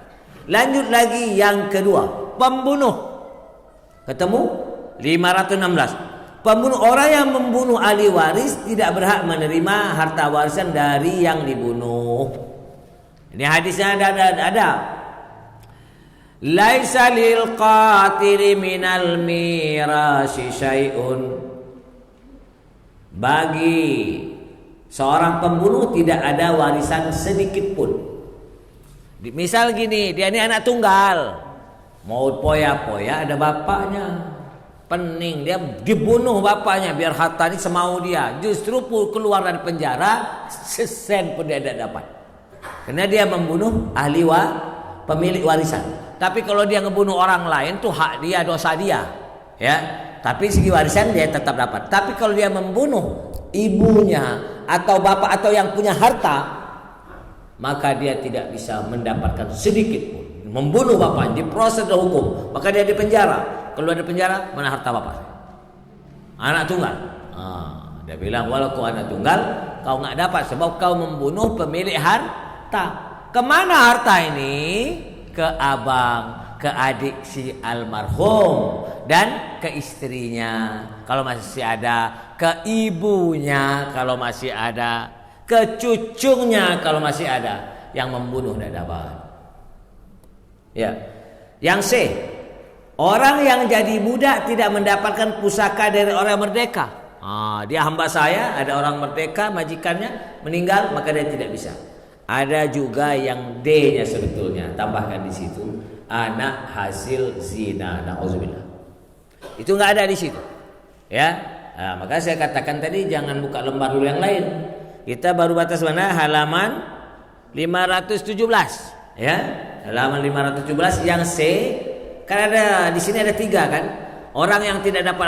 Lanjut lagi yang kedua, pembunuh. Ketemu 516. Pembunuh, orang yang membunuh ahli waris tidak berhak menerima harta warisan dari yang dibunuh. Ini hadisnya ada. Laisa lil qatili minal mirasi syai'un. Bagi seorang pembunuh tidak ada warisan sedikit pun. Misal gini, dia ini anak tunggal, mau poya-poya ada bapaknya, pening, dia dibunuh bapaknya biar harta ini semau dia. Justru keluar dari penjara sesen pun dia tidak dapat, karena dia membunuh pemilik warisan. Tapi kalau dia ngebunuh orang lain tuh hak dia, dosa dia, ya. Tapi segi warisan dia tetap dapat. Tapi kalau dia membunuh ibunya atau bapak atau yang punya harta, maka dia tidak bisa mendapatkan sedikit pun. Membunuh bapaknya diproses hukum, maka dia dipenjara. Kalau ada penjara, mana harta bapak? Anak tunggal. Dia bilang, walau kau anak tunggal, kau nggak dapat sebab kau membunuh pemilik harta. Kemana harta ini? Ke abang, ke adik si almarhum, dan ke istrinya kalau masih ada, ke ibunya kalau masih ada, ke cucunya kalau masih ada. Yang membunuh tidak dapat. Ya. Yang C, orang yang jadi budak tidak mendapatkan pusaka dari orang merdeka. Dia hamba saya, ada orang merdeka, majikannya meninggal, maka dia tidak bisa. Ada juga yang D-nya sebetulnya, tambahkan di situ, anak hasil zina, na'udzubillah. Itu nggak ada di situ, ya. Maka saya katakan tadi jangan buka lembar dulu yang lain. Kita baru batas mana? Halaman 517, ya. Halaman 517 yang C, kan ada di sini ada 3 kan? Orang yang tidak dapat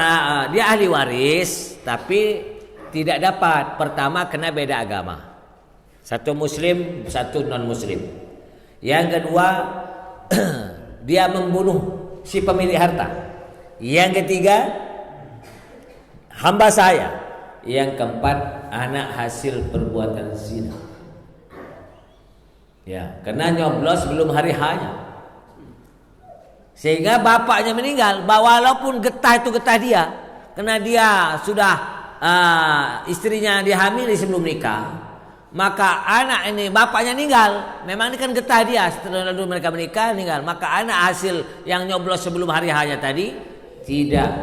dia ahli waris tapi tidak dapat. Pertama kena beda agama. Satu muslim, satu non muslim. Yang kedua dia membunuh si pemilik harta. Yang ketiga hamba saya. Yang keempat anak hasil perbuatan zina. Ya, kena nyoblos belum hari hanya. Sehingga bapaknya meninggal, walaupun getah itu getah dia, karena dia sudah istrinya dihamili sebelum nikah, maka anak ini bapaknya meninggal. Memang ini kan getah dia, setelah lalu mereka menikah meninggal, maka anak hasil yang nyoblos sebelum hari hanya tadi tidak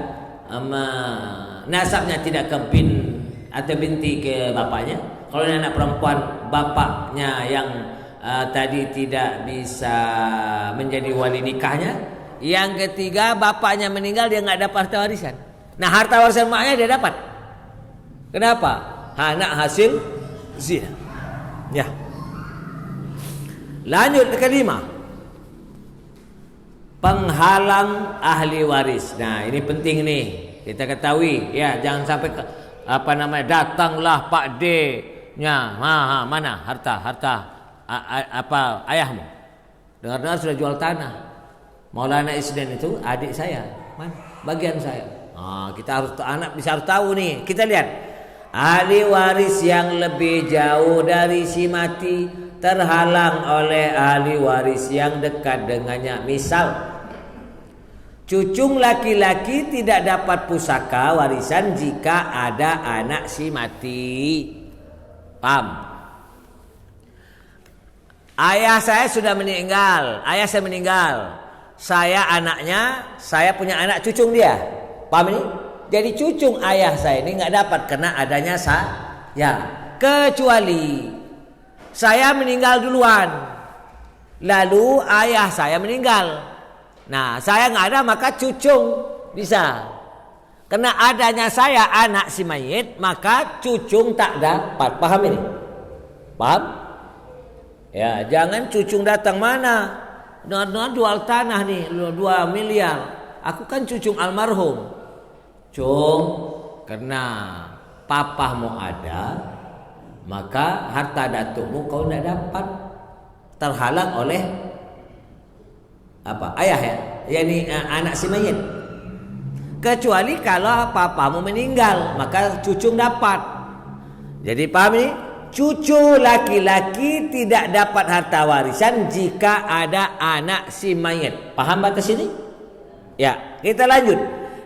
nasabnya tidak ke bin atau binti ke bapaknya. Kalau ini anak perempuan, bapaknya yang tadi tidak bisa menjadi wali nikahnya. Yang ketiga bapaknya meninggal, dia nggak dapat harta warisan. Nah harta warisan maknya dia dapat. Kenapa? Anak hasil zina. Ya. Lanjut ke kelima. Penghalang ahli waris. Nah ini penting nih kita ketahui ya, jangan sampai datanglah Pak D nya mana harta ayahmu. Dengar-dengar sudah jual tanah. Maulana Isden itu adik saya, mana? Bagian saya. Kita harus harus tahu nih. Kita lihat ahli waris yang lebih jauh dari si mati terhalang oleh ahli waris yang dekat dengannya. Misal, cucung laki-laki tidak dapat pusaka warisan jika ada anak si mati. Paham? Ayah saya sudah meninggal. Ayah saya meninggal. Saya anaknya, saya punya anak cucung dia. Paham ini? Jadi cucung ayah saya ini nggak dapat karena adanya saya. Kecuali saya meninggal duluan, lalu ayah saya meninggal. Nah saya nggak ada maka cucung bisa. Karena adanya saya anak si mayit maka cucung tak dapat. Paham ini? Paham? Ya jangan cucung datang mana? Dengar-dengar jual tanah nih 2 miliar. Aku kan cucung almarhum. Cung, karena papamu ada, maka harta datukmu kau tidak dapat. Terhalang oleh ayah ya, yakni anak si mayit. Kecuali kalau papamu meninggal, maka cucung dapat. Jadi paham ini? Cucu laki-laki tidak dapat harta warisan jika ada anak si mayit. Paham batas ini? Ya, kita lanjut.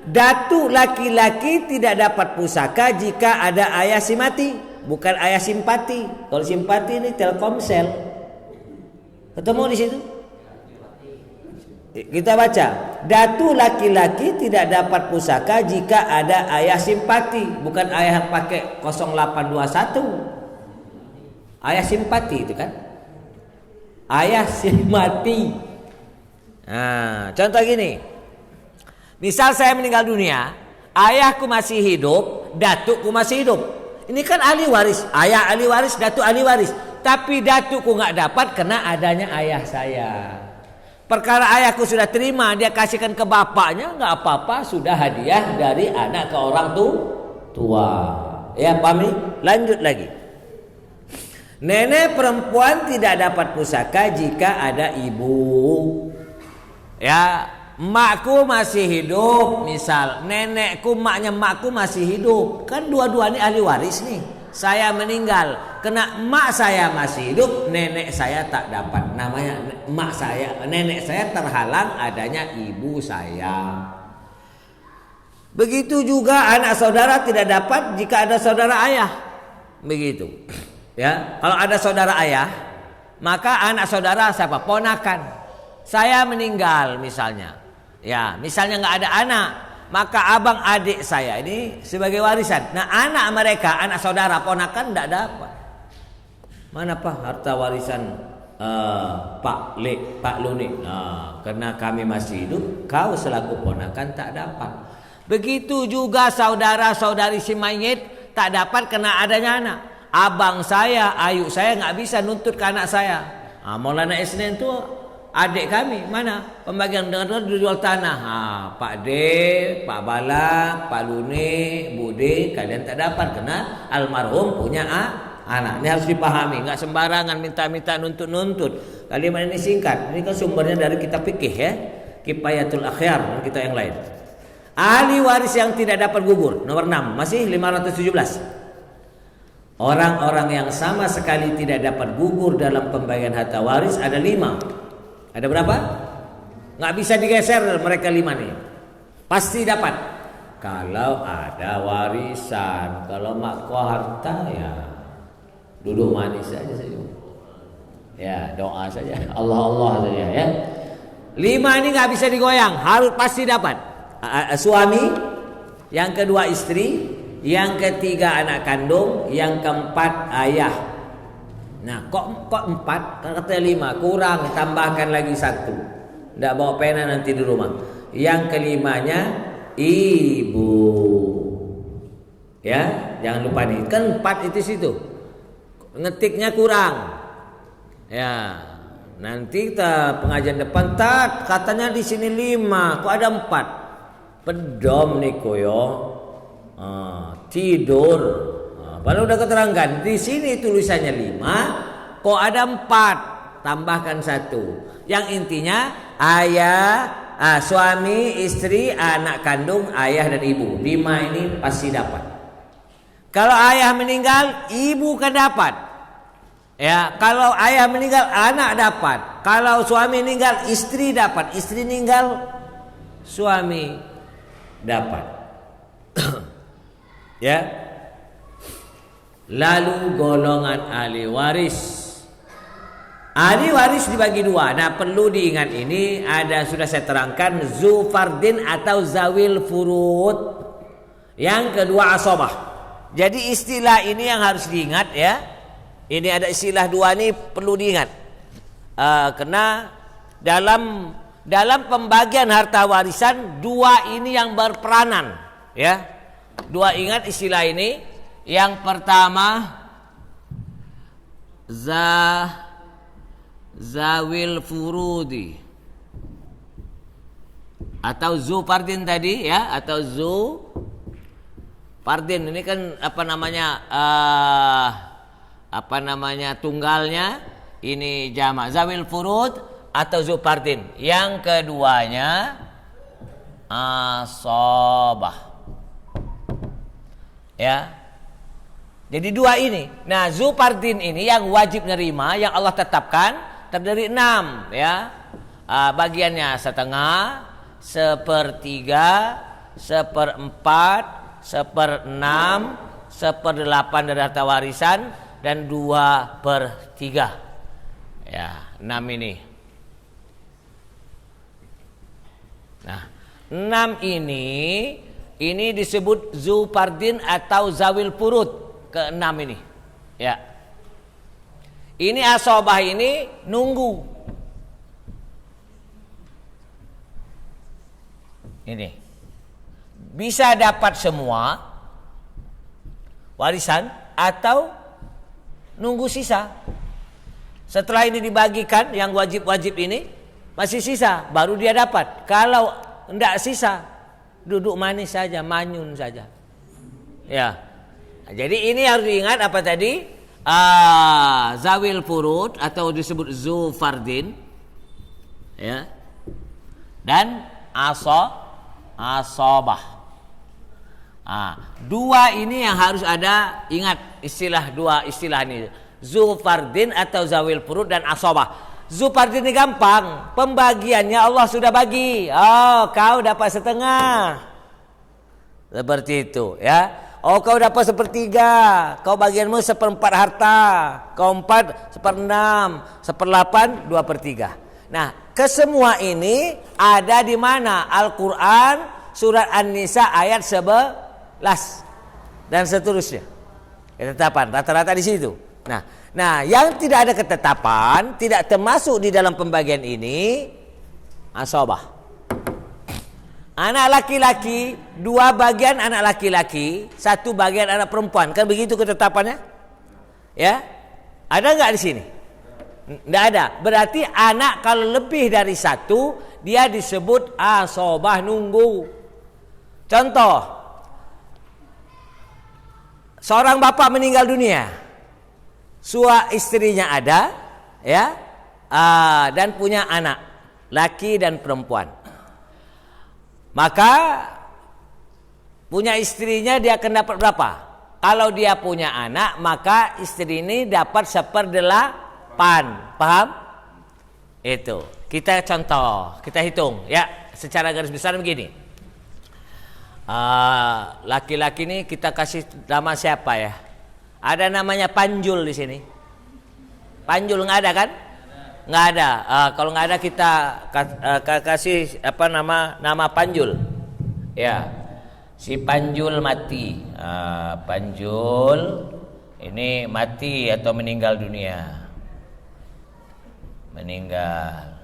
Datuk laki-laki tidak dapat pusaka jika ada ayah si mati, bukan ayah simpati. Kalau simpati ini Telkomsel. Ketemu di situ? Kita baca. Datuk laki-laki tidak dapat pusaka jika ada ayah simpati, bukan ayah yang pakai 0821. Ayah simpati itu kan, ayah simpati. Nah, contoh gini, misal saya meninggal dunia, ayahku masih hidup, datukku masih hidup. Ini kan ahli waris, ayah ahli waris, datuk ahli waris. Tapi datukku nggak dapat karena adanya ayah saya. Perkara ayahku sudah terima, dia kasihkan ke bapaknya, nggak apa-apa, sudah hadiah dari anak ke orang tua. Ya paham nih? Lanjut lagi. Nenek perempuan tidak dapat pusaka jika ada ibu. Ya, emakku masih hidup, misal nenekku, emakku masih hidup. Kan dua-dua ini ahli waris nih. Saya meninggal, kena emak saya masih hidup, nenek saya tak dapat. Namanya nenek saya terhalang adanya ibu saya. Begitu juga anak saudara tidak dapat jika ada saudara ayah. Begitu. Ya, kalau ada saudara ayah, maka anak saudara siapa? Ponakan. Saya meninggal misalnya. Ya, misalnya nggak ada anak, maka abang adik saya ini sebagai warisan. Nah, anak mereka, anak saudara ponakan tidak dapat. Mana Pak harta warisan Pak Luni? Nah, karena kami masih hidup, kau selaku ponakan tak dapat. Begitu juga saudara-saudari si mayit tak dapat karena adanya anak. Abang saya, ayu saya nggak bisa nuntut ke anak saya. Maulana Isnin itu adik kami mana pembagian dengan jual tanah. Pak D, Pak Balak, Pak Lune, Bu D, kalian tak dapat karena almarhum punya anak. Ini harus dipahami, nggak sembarangan minta-minta nuntut-nuntut. Kalimat ini singkat. Ini kan sumbernya dari kitab fikih ya, Kifayatul Akhyar dan kita yang lain. Ahli waris yang tidak dapat gugur nomor 6 masih 517. Orang-orang yang sama sekali tidak dapat gugur dalam pembagian harta waris ada 5. Ada berapa? Nggak bisa digeser mereka 5 nih. Pasti dapat. Kalau ada warisan, kalau makko harta ya duduk manis saja. Ya doa saja, Allah saja ya. 5 ini nggak bisa digoyang, harus pasti dapat. Suami, yang kedua istri, yang ketiga anak kandung, yang keempat ayah. Nah, kok 4? Kata 5 kurang, tambahkan lagi 1. Tidak bawa pena nanti di rumah. Yang kelimanya ibu. Ya, jangan lupa nih. Kan 4 itu situ. Ngetiknya kurang. Ya, nanti kita pengajian depan katanya di sini 5, kok ada 4? Pedom nih koyo. Tidur. Padahal udah keterangkan di sini tulisannya 5, kok ada 4, tambahkan 1. Yang intinya ayah, suami, istri, anak kandung, ayah dan ibu. 5 ini pasti dapat. Kalau ayah meninggal, ibu kan dapat. Ya, kalau ayah meninggal, anak dapat. Kalau suami meninggal, istri dapat. Istri meninggal, suami dapat. Ya. Lalu golongan ahli waris. Ahli waris dibagi 2. Nah, perlu diingat ini sudah saya terangkan zu fardin atau zawil furud. Yang kedua asabah. Jadi istilah ini yang harus diingat ya. Ini ada istilah 2 ini perlu diingat. Karena dalam pembagian harta warisan 2 ini yang berperanan ya. 2 ingat istilah ini. Yang pertama zawil furudi atau zu fardin tadi ya, atau zu fardin ini kan apa namanya tunggalnya ini jamak zawil furud atau zu fardin. Yang keduanya asabah ya. Jadi 2 ini. Nah, zu fardin ini yang wajib nerima, yang Allah tetapkan terdiri 6 ya. Bagiannya 1/2, 1/3, 1/4, 1/6, 1/8 dari harta warisan dan 2/3. Ya, 6 ini. Nah, 6 ini disebut zu fardin atau zawil furud. Ke-6 ini ya. Ini asabah ini nunggu. Ini bisa dapat semua warisan atau nunggu sisa. Setelah ini dibagikan yang wajib-wajib ini masih sisa baru dia dapat. Kalau enggak sisa duduk manis saja, manyun saja. Ya. Jadi ini harus diingat apa tadi? Zawil furud atau disebut zu fardin ya. Dan asabah. 2 ini yang harus ada, ingat 2 istilah ini. Zu fardin atau zawil furud dan asabah. Zu fardin ini gampang, pembagiannya Allah sudah bagi. Kau dapat 1/2. Seperti itu ya. Kau dapat 1/3, kau bagianmu 1/4 harta, kau 4 1/6, 1/8, 2/3. Nah, kesemua ini ada di mana? Al-Quran surat An-Nisa ayat 11 dan seterusnya. Ketetapan rata-rata di situ. Nah, yang tidak ada ketetapan, tidak termasuk di dalam pembagian ini asabah. Anak laki-laki 2 bagian anak laki-laki, 1 bagian anak perempuan. Kan begitu ketetapannya? Ya. Ada enggak di sini? Tidak ada. Berarti anak kalau lebih dari satu, dia disebut asobah nunggu. Contoh, seorang bapak meninggal dunia, istrinya ada, ya, dan punya anak, laki dan perempuan. Maka punya istrinya dia akan dapat berapa? Kalau dia punya anak, maka istri ini dapat 1/8. Paham? Itu. Kita contoh, kita hitung ya, secara garis besar begini. Laki-laki ini kita kasih nama siapa ya? Ada namanya Panjul di sini. Panjul nggak ada kan? Nggak ada. Kalau nggak ada kita kasih apa nama Panjul. Ya, si Panjul mati. Panjul ini mati atau meninggal dunia. Meninggal.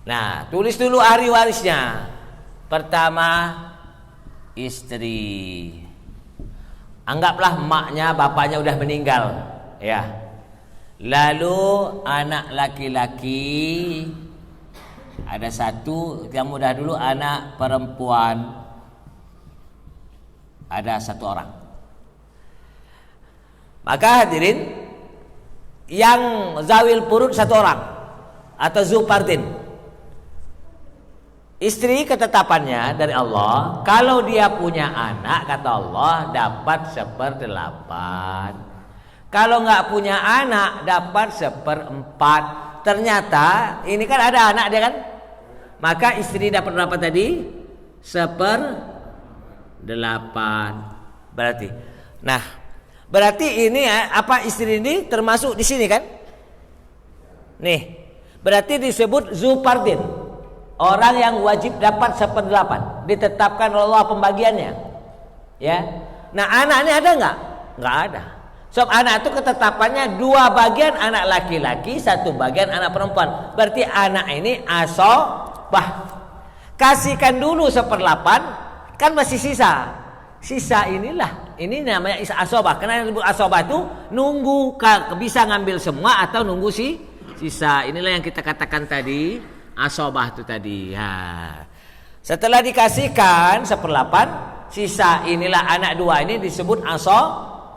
Nah, tulis dulu ahli warisnya. Pertama, istri. Anggaplah emaknya, bapaknya udah meninggal, ya. Lalu anak laki-laki ada satu, yang mudah dulu anak perempuan ada 1 orang. Maka hadirin, yang zawil furud 1 orang atau zupardin. Istri ketetapannya dari Allah, kalau dia punya anak kata Allah dapat 1/8. Kalau nggak punya anak dapat 1/4. Ternyata ini kan ada anak dia kan, maka istri dapat berapa tadi? 1/8 berarti. Nah, berarti ini apa istri ini termasuk di sini kan? Nih, berarti disebut zupardin. Orang yang wajib dapat 1/8. Ditetapkan oleh Allah pembagiannya. Ya. Nah, anak ini ada nggak? Nggak ada. Sebab anak itu ketetapannya 2 bagian anak laki-laki, 1 bagian anak perempuan. Berarti anak ini asobah. Kasihkan dulu 1/8, kan masih sisa. Sisa inilah, ini namanya asobah. Karena yang disebut asobah itu nunggu bisa ngambil semua atau nunggu sisa. Inilah yang kita katakan tadi asobah itu tadi. Ya. Setelah dikasihkan 1/8, sisa inilah anak 2 ini disebut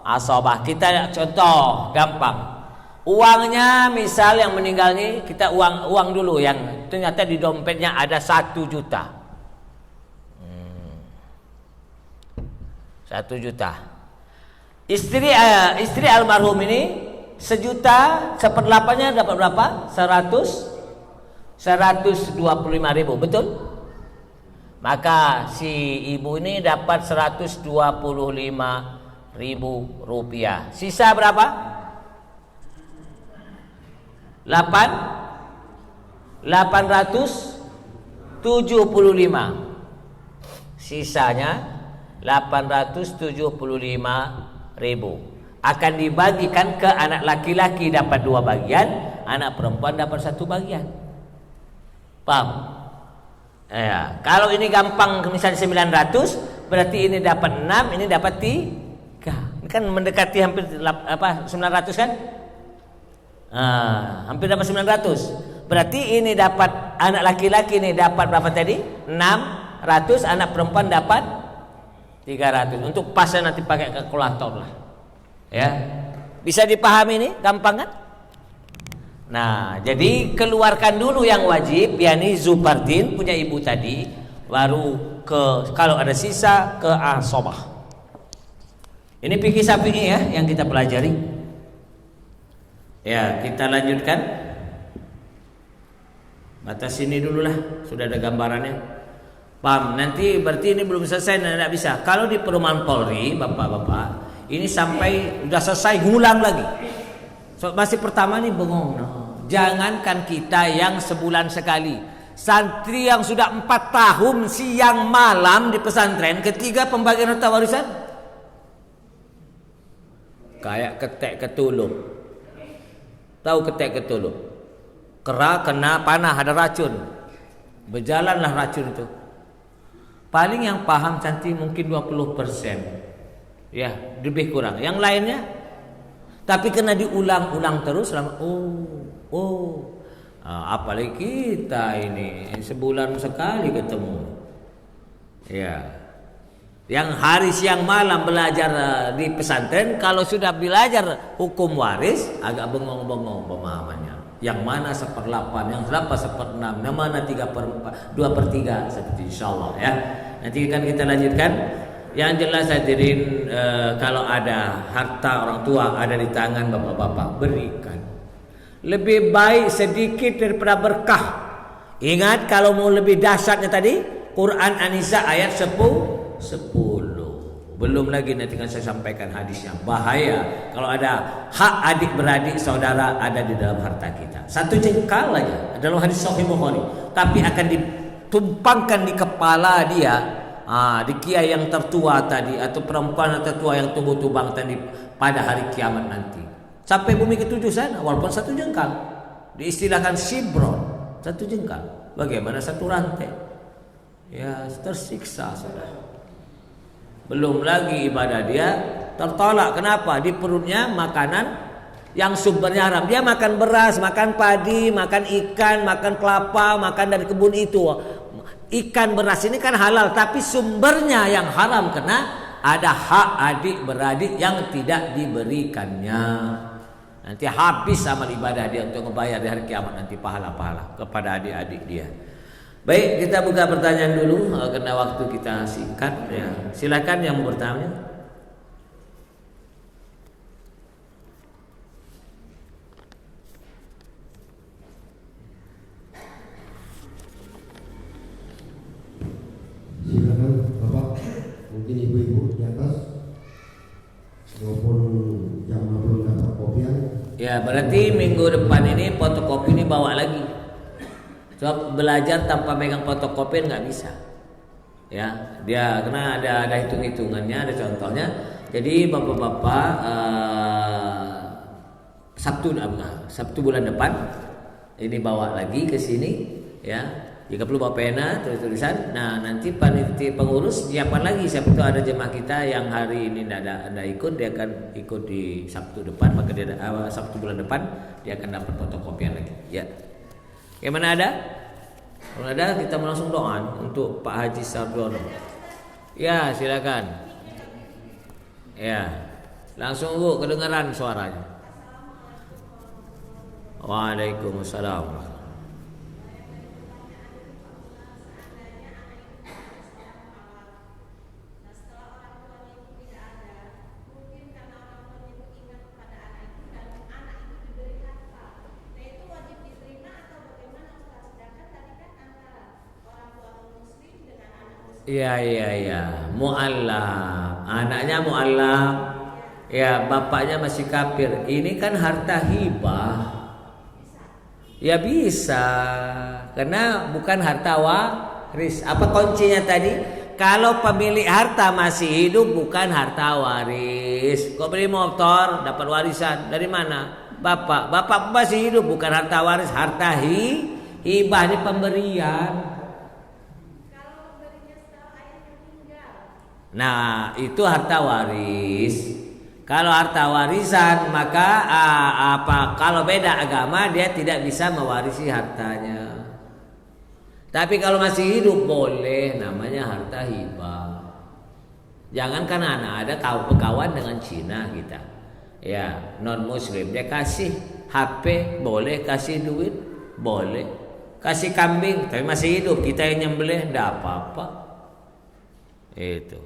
asobah. Kita contoh gampang. Uangnya misal yang meninggal ini kita uang dulu yang ternyata di dompetnya ada 1 juta. 1 juta. Istri almarhum ini 1 juta 1/8-nya dapat berapa? 125.000, betul? Maka si ibu ini dapat 125.000 rupiah. Sisa berapa? 875. Sisanya 875.000 akan dibagikan ke anak laki-laki dapat 2 bagian, anak perempuan dapat 1 bagian. Paham? Ya, kalau ini gampang misalnya 900, berarti ini dapat 6, ini dapat 3. Ini kan mendekati hampir 900 kan? Hampir dapat 900. Berarti ini dapat anak laki-laki ini dapat berapa tadi? 600, anak perempuan dapat 300. Untuk pasnya nanti pakai kalkulator lah. Ya. Bisa dipahami ini? Gampang kan? Nah, jadi keluarkan dulu yang wajib, yakni zupardin punya ibu tadi, baru ke kalau ada sisa ke asobah. Ini fikih Syafi'i ya yang kita pelajari. Ya, kita lanjutkan. Batas sini dulu lah, sudah ada gambarannya. Paham? Nanti berarti ini belum selesai, tidak bisa. Kalau di perumahan Polri, bapak-bapak, ini sampai udah selesai ngulang lagi. So, masih pertama nih bengong. Jangankan kita yang sebulan sekali, santri yang sudah 4 tahun siang malam di pesantren, ketiga pembagian harta warisan kayak ketek ketulup. Tahu ketek ketulup? Kera kena panah ada racun, berjalanlah racun itu. Paling yang paham santri mungkin 20%, ya lebih kurang. Yang lainnya Tapi karena diulang-ulang terus selama apalagi kita ini sebulan sekali ketemu. Ya. Yang hari siang malam belajar di pesantren, kalau sudah belajar hukum waris agak bengong-bengong pemahamannya. Yang mana 1/8, yang berapa 1/6, yang mana 3/4, 2/3 seperti insyaallah ya. Nanti kan kita lanjutkan. Yang jelas hadirin, kalau ada harta orang tua ada di tangan bapak-bapak, berikan. Lebih baik sedikit daripada berkah. Ingat kalau mau lebih dahsyatnya tadi, Quran An-Nisa ayat 10. Belum lagi nanti kan saya sampaikan hadisnya. Bahaya kalau ada hak adik-beradik saudara ada di dalam harta kita. 1 jengkal aja dalam hadis Sahih Bukhari, tapi akan ditumpangkan di kepala dia, di kiai yang tertua tadi atau perempuan yang tertua yang tunggu tubang tadi pada hari kiamat nanti. Sampai bumi ke-7 sana, walaupun 1 jengkal. Diistilahkan shibron, 1 jengkal. Bagaimana 1 rantai? Ya, tersiksa sudah. Belum lagi ibadah dia tertolak. Kenapa? Di perutnya makanan yang sumbernya haram. Dia makan beras, makan padi, makan ikan, makan kelapa, makan dari kebun itu. Ikan beras ini kan halal, tapi sumbernya yang haram karena ada hak adik-beradik yang tidak diberikannya. Nanti habis amal ibadah dia untuk membayar di hari kiamat nanti pahala-pahala kepada adik-adik dia. Baik, kita buka pertanyaan dulu karena waktu kita singkat ya. Silakan yang mau bertanya. Silakan Bapak, mungkin ibu-ibu di atas maupun yang belum dapat kopian. Ya, berarti minggu depan ini fotokopi ini bawa lagi. Sebab belajar tanpa megang fotokopi nggak bisa. Ya, dia karena ada hitung-hitungannya, ada contohnya. Jadi bapak-bapak Sabtu bulan depan ini bawa lagi ke sini ya. Jika perlu bawa pena, tulis-tulisan. Nah, nanti panitia pengurus siapkan lagi. Siapa tahu ada jemaah kita yang hari ini tidak ikut, dia akan ikut di Sabtu depan. Maka dia Sabtu bulan depan dia akan dapat fotokopian lagi. Ya. Bagaimana ada? Kalau ada kita langsung doa untuk Pak Haji Sardiono. Ya, silakan. Ya. Langsung Bu, kedengaran suaranya. Waalaikumsalam. Iya. Mu'allaf. Anaknya mu'allaf. Ya, bapaknya masih kafir. Ini kan harta hibah. Ya bisa. Karena bukan harta waris. Apa kuncinya tadi? Kalau pemilik harta masih hidup bukan harta waris. Kau beli motor dapat warisan dari mana? Bapak masih hidup bukan harta waris, harta hibah, ini pemberian. Nah, itu harta waris. Kalau harta warisan maka kalau beda agama dia tidak bisa mewarisi hartanya. Tapi kalau masih hidup boleh, namanya harta hibah. Jangankan anak ada kawan dengan Cina kita. Ya, non muslim dia kasih HP boleh, kasih duit boleh. Kasih kambing tapi masih hidup, kita yang nyembelih enggak apa-apa. Itu.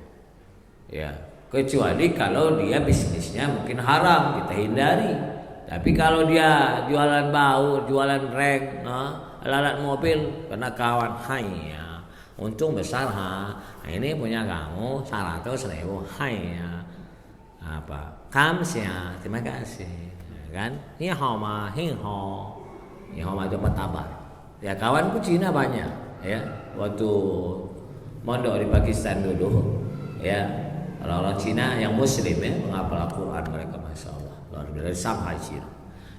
Ya, kecuali kalau dia bisnisnya mungkin haram, kita hindari. Tapi kalau dia jualan bau, jualan rek, alat mobil, karena kawan, hanya untung besar ini punya kamu 100.000, hanya apa? Kamsia, terima kasih, kan? Ni hao ma, hing hao, ni hao ma itu petabar. Ya kawanku Cina banyak, ya waktu mondok di Pakistan dulu, ya. Orang-orang Cina yang Muslim ya menghafal Al-Quran mereka, masya Allah, luar biasa, dari Shanghai Cina.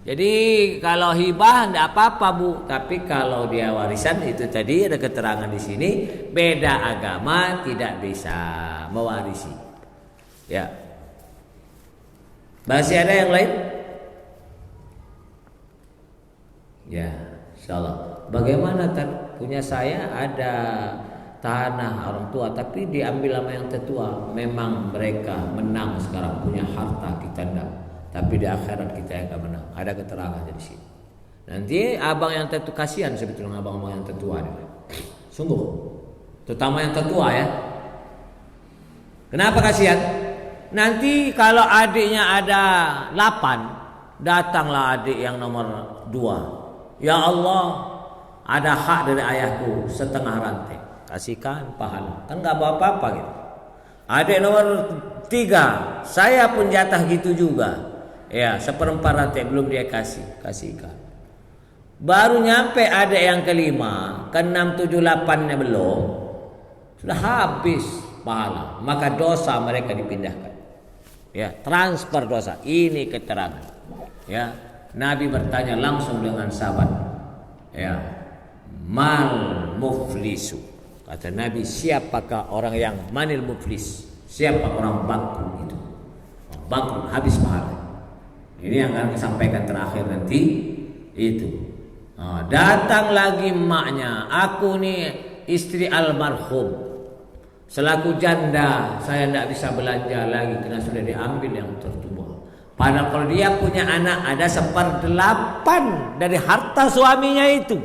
Jadi kalau hibah tidak apa-apa Bu, tapi kalau dia warisan itu tadi ada keterangan di sini, beda agama tidak bisa mewarisi. Ya. Masih ada yang lain? Ya, insyaallah. Bagaimana punya saya ada tanah orang tua tapi diambil sama yang tetua. Memang mereka menang sekarang, punya harta, kita enggak. Tapi di akhirat kita yang enggak menang. Ada keterangan di sini. Nanti abang yang tetua, kasihan sebetulnya abang-abang yang tetua ini. Sungguh. Terutama yang tetua ya. Kenapa kasihan? Nanti kalau adiknya ada 8, datanglah adik yang nomor 2. Ya Allah, ada hak dari ayahku setengah rantai. Kasihkan pahala. Kan enggak bawa apa-apa gitu. Adik nomor 3, saya pun jatah gitu juga. Ya, 1/4 rantai belum dia kasihkan. Baru nyampe adik yang ke-5, ke-6, 7, 8-nya belum. Sudah habis pahala. Maka dosa mereka dipindahkan. Ya, transfer dosa. Ini keterangan. Ya, Nabi bertanya langsung dengan sahabat. Ya, mal muflisu. Kata Nabi, siapakah orang yang manil muflis? Siapa orang bangkrut itu? Bangkrut, habis pahala. Ini yang akan disampaikan terakhir nanti itu. Datang lagi emaknya, aku nih istri almarhum. Selaku janda, saya tidak bisa belanja lagi karena sudah diambil yang tertua. Padahal kalau dia punya anak ada 1/8 dari harta suaminya itu.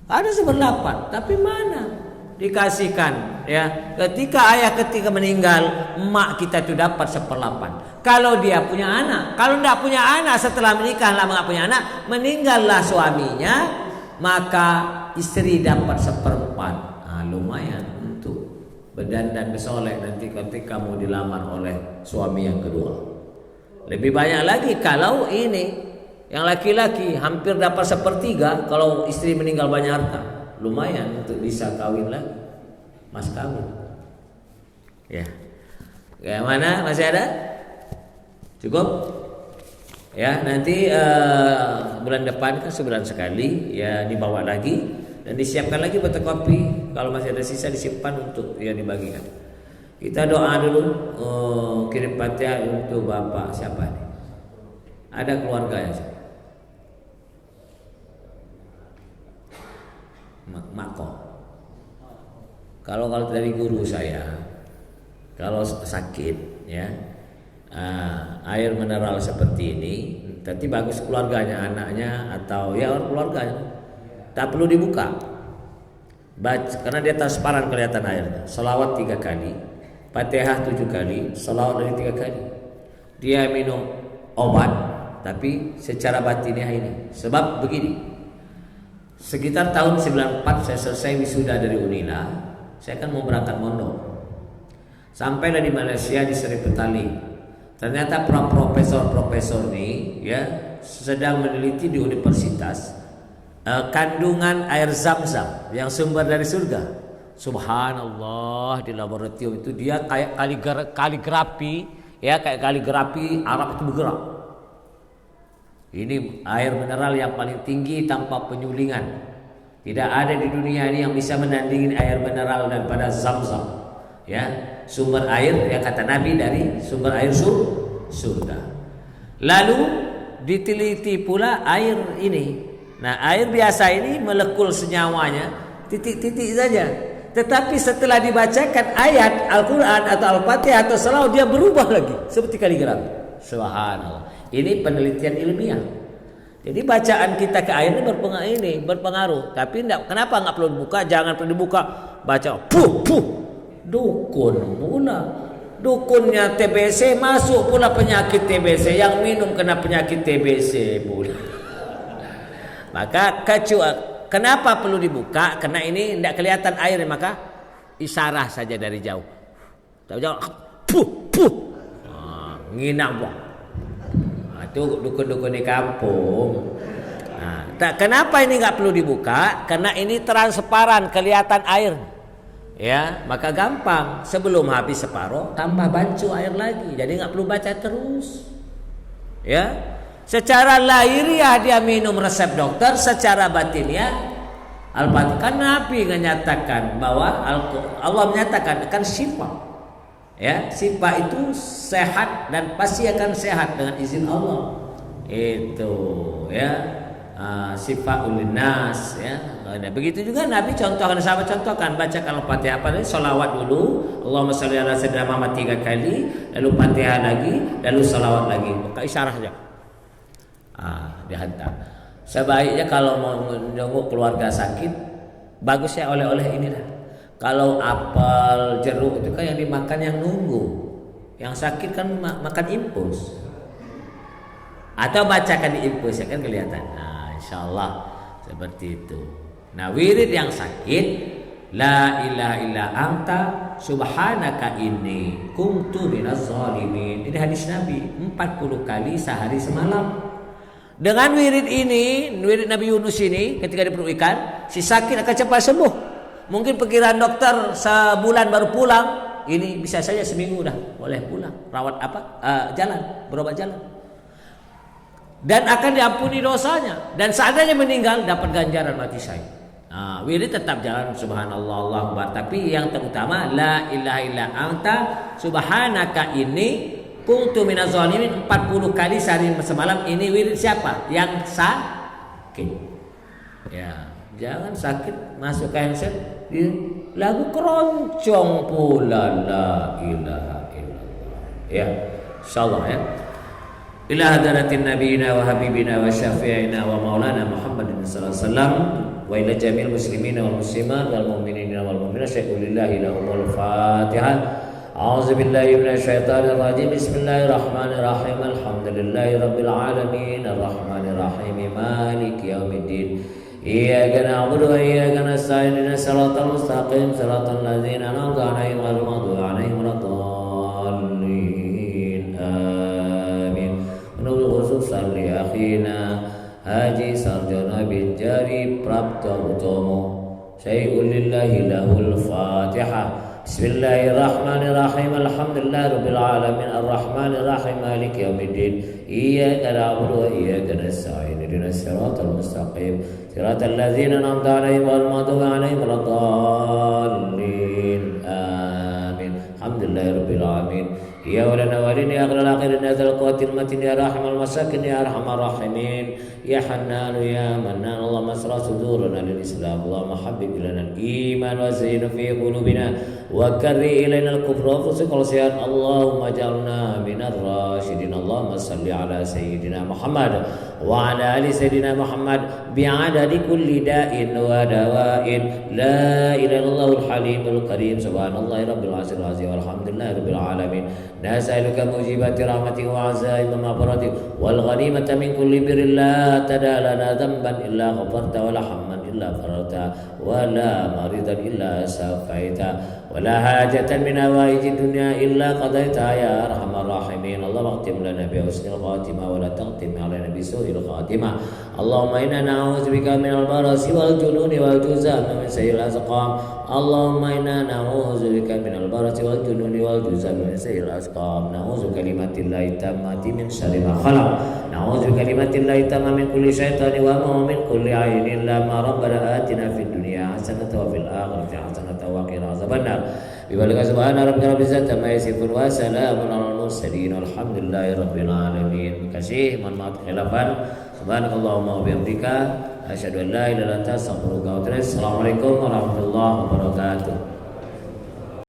Ada 1/8, tapi mana dikasihkan? Ya, ketika meninggal, emak kita itu dapat 1/8. Kalau dia punya anak, kalau tidak punya anak setelah menikah lama nggak punya anak, meninggallah suaminya, maka istri dapat 1/4. Lumayan untuk berdandan bersolek nanti ketika mau dilamar oleh suami yang kedua. Lebih banyak lagi kalau ini yang laki-laki hampir dapat 1/3 kalau istri meninggal banyak harta. Lumayan untuk bisa kawin lagi. Mas kawin. Ya. Kayak mana? Masih ada? Cukup? Ya, nanti bulan depan kan sebulan sekali ya dibawa lagi dan disiapkan lagi fotokopi. Kalau masih ada sisa disimpan untuk ya dibagikan. Kita doa dulu, kirim Fatihah untuk Bapak siapa nih? Ada keluarganya. Mako. Kalau dari guru saya, kalau sakit ya, air mineral seperti ini, nanti bagus keluarganya, anaknya atau ya keluarganya. Tak perlu dibuka. Baca, karena dia transparan kelihatan airnya. Selawat 3 kali, Fatihah 7 kali, selawat lagi 3 kali. Dia minum obat, tapi secara batinnya ini. Sebab begini, sekitar tahun 94 saya selesai wisuda dari Unila, saya kan mau berangkat mondok. Sampailah di Malaysia di Seri Petali. Ternyata profesor ini ya sedang meneliti di universitas kandungan air Zam-Zam yang sumber dari surga. Subhanallah, di laboratorium itu dia kayak kaligrafi ya, kayak kaligrafi Arab itu bergerak. Ini air mineral yang paling tinggi tanpa penyulingan. Tidak ada di dunia ini yang bisa menandingi air mineral daripada Zam-Zam. Ya, sumber air yang kata Nabi dari sumber air surga. Lalu diteliti pula air ini. Nah, air biasa ini melekul senyawanya titik-titik saja. Tetapi setelah dibacakan ayat Al-Quran atau Al-Fatihah atau selawat, dia berubah lagi seperti kaligrafi. Subhanallah. Ini penelitian ilmiah. Jadi bacaan kita ke air ini berpengaruh. Tapi kenapa nggak perlu dibuka? Jangan perlu dibuka. Baca dukun pula. Dukunnya TBC, masuk pula penyakit TBC. Yang minum kena penyakit TBC pula. Maka kenapa perlu dibuka? Karena ini tidak kelihatan air, maka isyarah saja dari jauh. Dari jauh, nginang buah. Itu dukun-dukun di kampung. Kenapa ini nggak perlu dibuka? Karena ini transparan, kelihatan air. Ya, maka gampang. Sebelum habis separuh, tambah bancu air lagi. Jadi nggak perlu baca terus. Ya. Secara lahiriah dia minum resep dokter, secara batinnya Al-Fatihah. Kan Nabi menyatakan bahwa Allah menyatakan akan syifa. Ya, sifat itu sehat dan pasti akan sehat dengan izin Allah. Itu ya. Sifat ulinas ya. Nah, begitu juga Nabi contohkan, sahabat contohkan, bacakan Al-Fatihah pada salawat dulu, Allahumma shalli ala sayyidina Muhammad 3 kali, lalu Fatihah lagi, lalu salawat lagi. Maka isyarah saja. Dihantar. Sebaiknya kalau mau menjenguk keluarga sakit, bagusnya oleh-oleh inilah. Kalau apel, jeruk itu kan yang dimakan yang nunggu. Yang sakit kan makan impus. Atau bacakan di impus ya kan kelihatan. Insyaallah seperti itu. Nah, wirid yang sakit, la ilaha illa anta subhanaka inni kuntu minaz zalimin. Ini hadis Nabi 40 kali sehari semalam. Dengan wirid ini, wirid Nabi Yunus ini ketika di perut ikan, si sakit akan cepat sembuh. Mungkin perkiraan dokter sebulan baru pulang, ini bisa saja seminggu dah boleh pulang. Rawat jalan, berobat jalan. Dan akan diampuni dosanya, dan seandainya meninggal dapat ganjaran mati syahid. Wirid tetap jalan subhanallah Allahu akbar, tapi yang terutama la ilaha illa anta subhanaka inni kuntu minaz zalimin 40 kali sehari semalam. Ini wirid siapa? Yang sakit. Ya, jangan sakit masuk ke handset di lagu keroncong pula la ilaha illallah. Ya, insyaallah ya. Ila hadaratin nabiyina wa habibina wa syafi'ina wa maulana Muhammadin sallallahu alaihi wasallam wa ila jamil muslimina wal muslimat wal mu'minina wal mu'minat syai'ulillahi lahumul fatihah. A'udzu billahi minasy syaithanir rajim. Bismillahirrahmanirrahim. Alhamdulillahi rabbil alamin arrahmanir rahim maliki yaumiddin. Iyyaka na'budu wa iyyaka nasta'in ihdinas siratal mustaqim siratal ladzina an'amta 'alaihim ghairil maghdubi 'alaihim waladdallin. Khususan li akhina Haji Sarjana bin Jari Prapto Utomo syai'un lillahi lahul fatihah. Bismillahirrahmanirrahim. Alhamdulillahi rabbil alamin arrahmanir rahim maliki yaumiddin. Iyyaka na'budu wa iyyaka nasta'in ihdinas siratal mustaqim siratal ladzina an'amta 'alaihim ghairil maghdubi 'alaihim waladdallin. Amin. Alhamdulillahi rabbil alamin. Ya walana walini akhir akhirin nazal qatil matin ya rahimal masakin ya arhamar rahimin ya hannan ya mannan. Allahumma asra sudurana lil islam, Allahumma habbib ilana al iman wa zayyinhu fi qulubina wa karri ilaina al kufra wa fusuq wal isyan. Allahumma ij'alna minar rasyidin. Allahumma salli ala sayyidina Muhammad wa ala ali sayyidina Muhammad bi'adadi kulli da'in wa dawa'in. La ilaha illallahul halimul karim. Subhanallahi rabbil azim walhamdulillahi rabbil alamin. Nas'aluka mujibati rahmatika wa azaima maghfiratik wal ghanimata min kulli birrin la tadalana dhanban illa ghafarta wa la hamman illa farata wa la maridan illa safaita wa la hajatan min hawaiji dunya illa qadaita ya arhamar rahimin. Allahumma khtim lana bi husnil khatimah wa la taqtim alaina bi su'il khatimah. Allahumma inna na'udzubika min al-barasi wal jununi wal juzam min sayyi'il asqam. Allahumma inna na'udzubika min al-barasi wal jununi wal juzam min sayyi'il asqam. Na'udzu kalimatillahi tammati min syarri ma khalaq. Na'udzu kalimatillahi tammati min kulli syaitani wa min kulli ainin lamma. Rabbana atina fid dunya hasanatan wa fil akhirati hasanatan wa qina azabannar. Biwalika subhana rabbika rabbil izzati amma yasifun wa salamun alal mursalin walhamdulillahi rabbil alamin. Kasih mohon maaf khilafan. Subhanakallahumma wa bihamdika asyhadu an la ilaha illa anta astaghfiruka wa atubu ilaik. Assalamualaikum warahmatullahi wabarakatuh.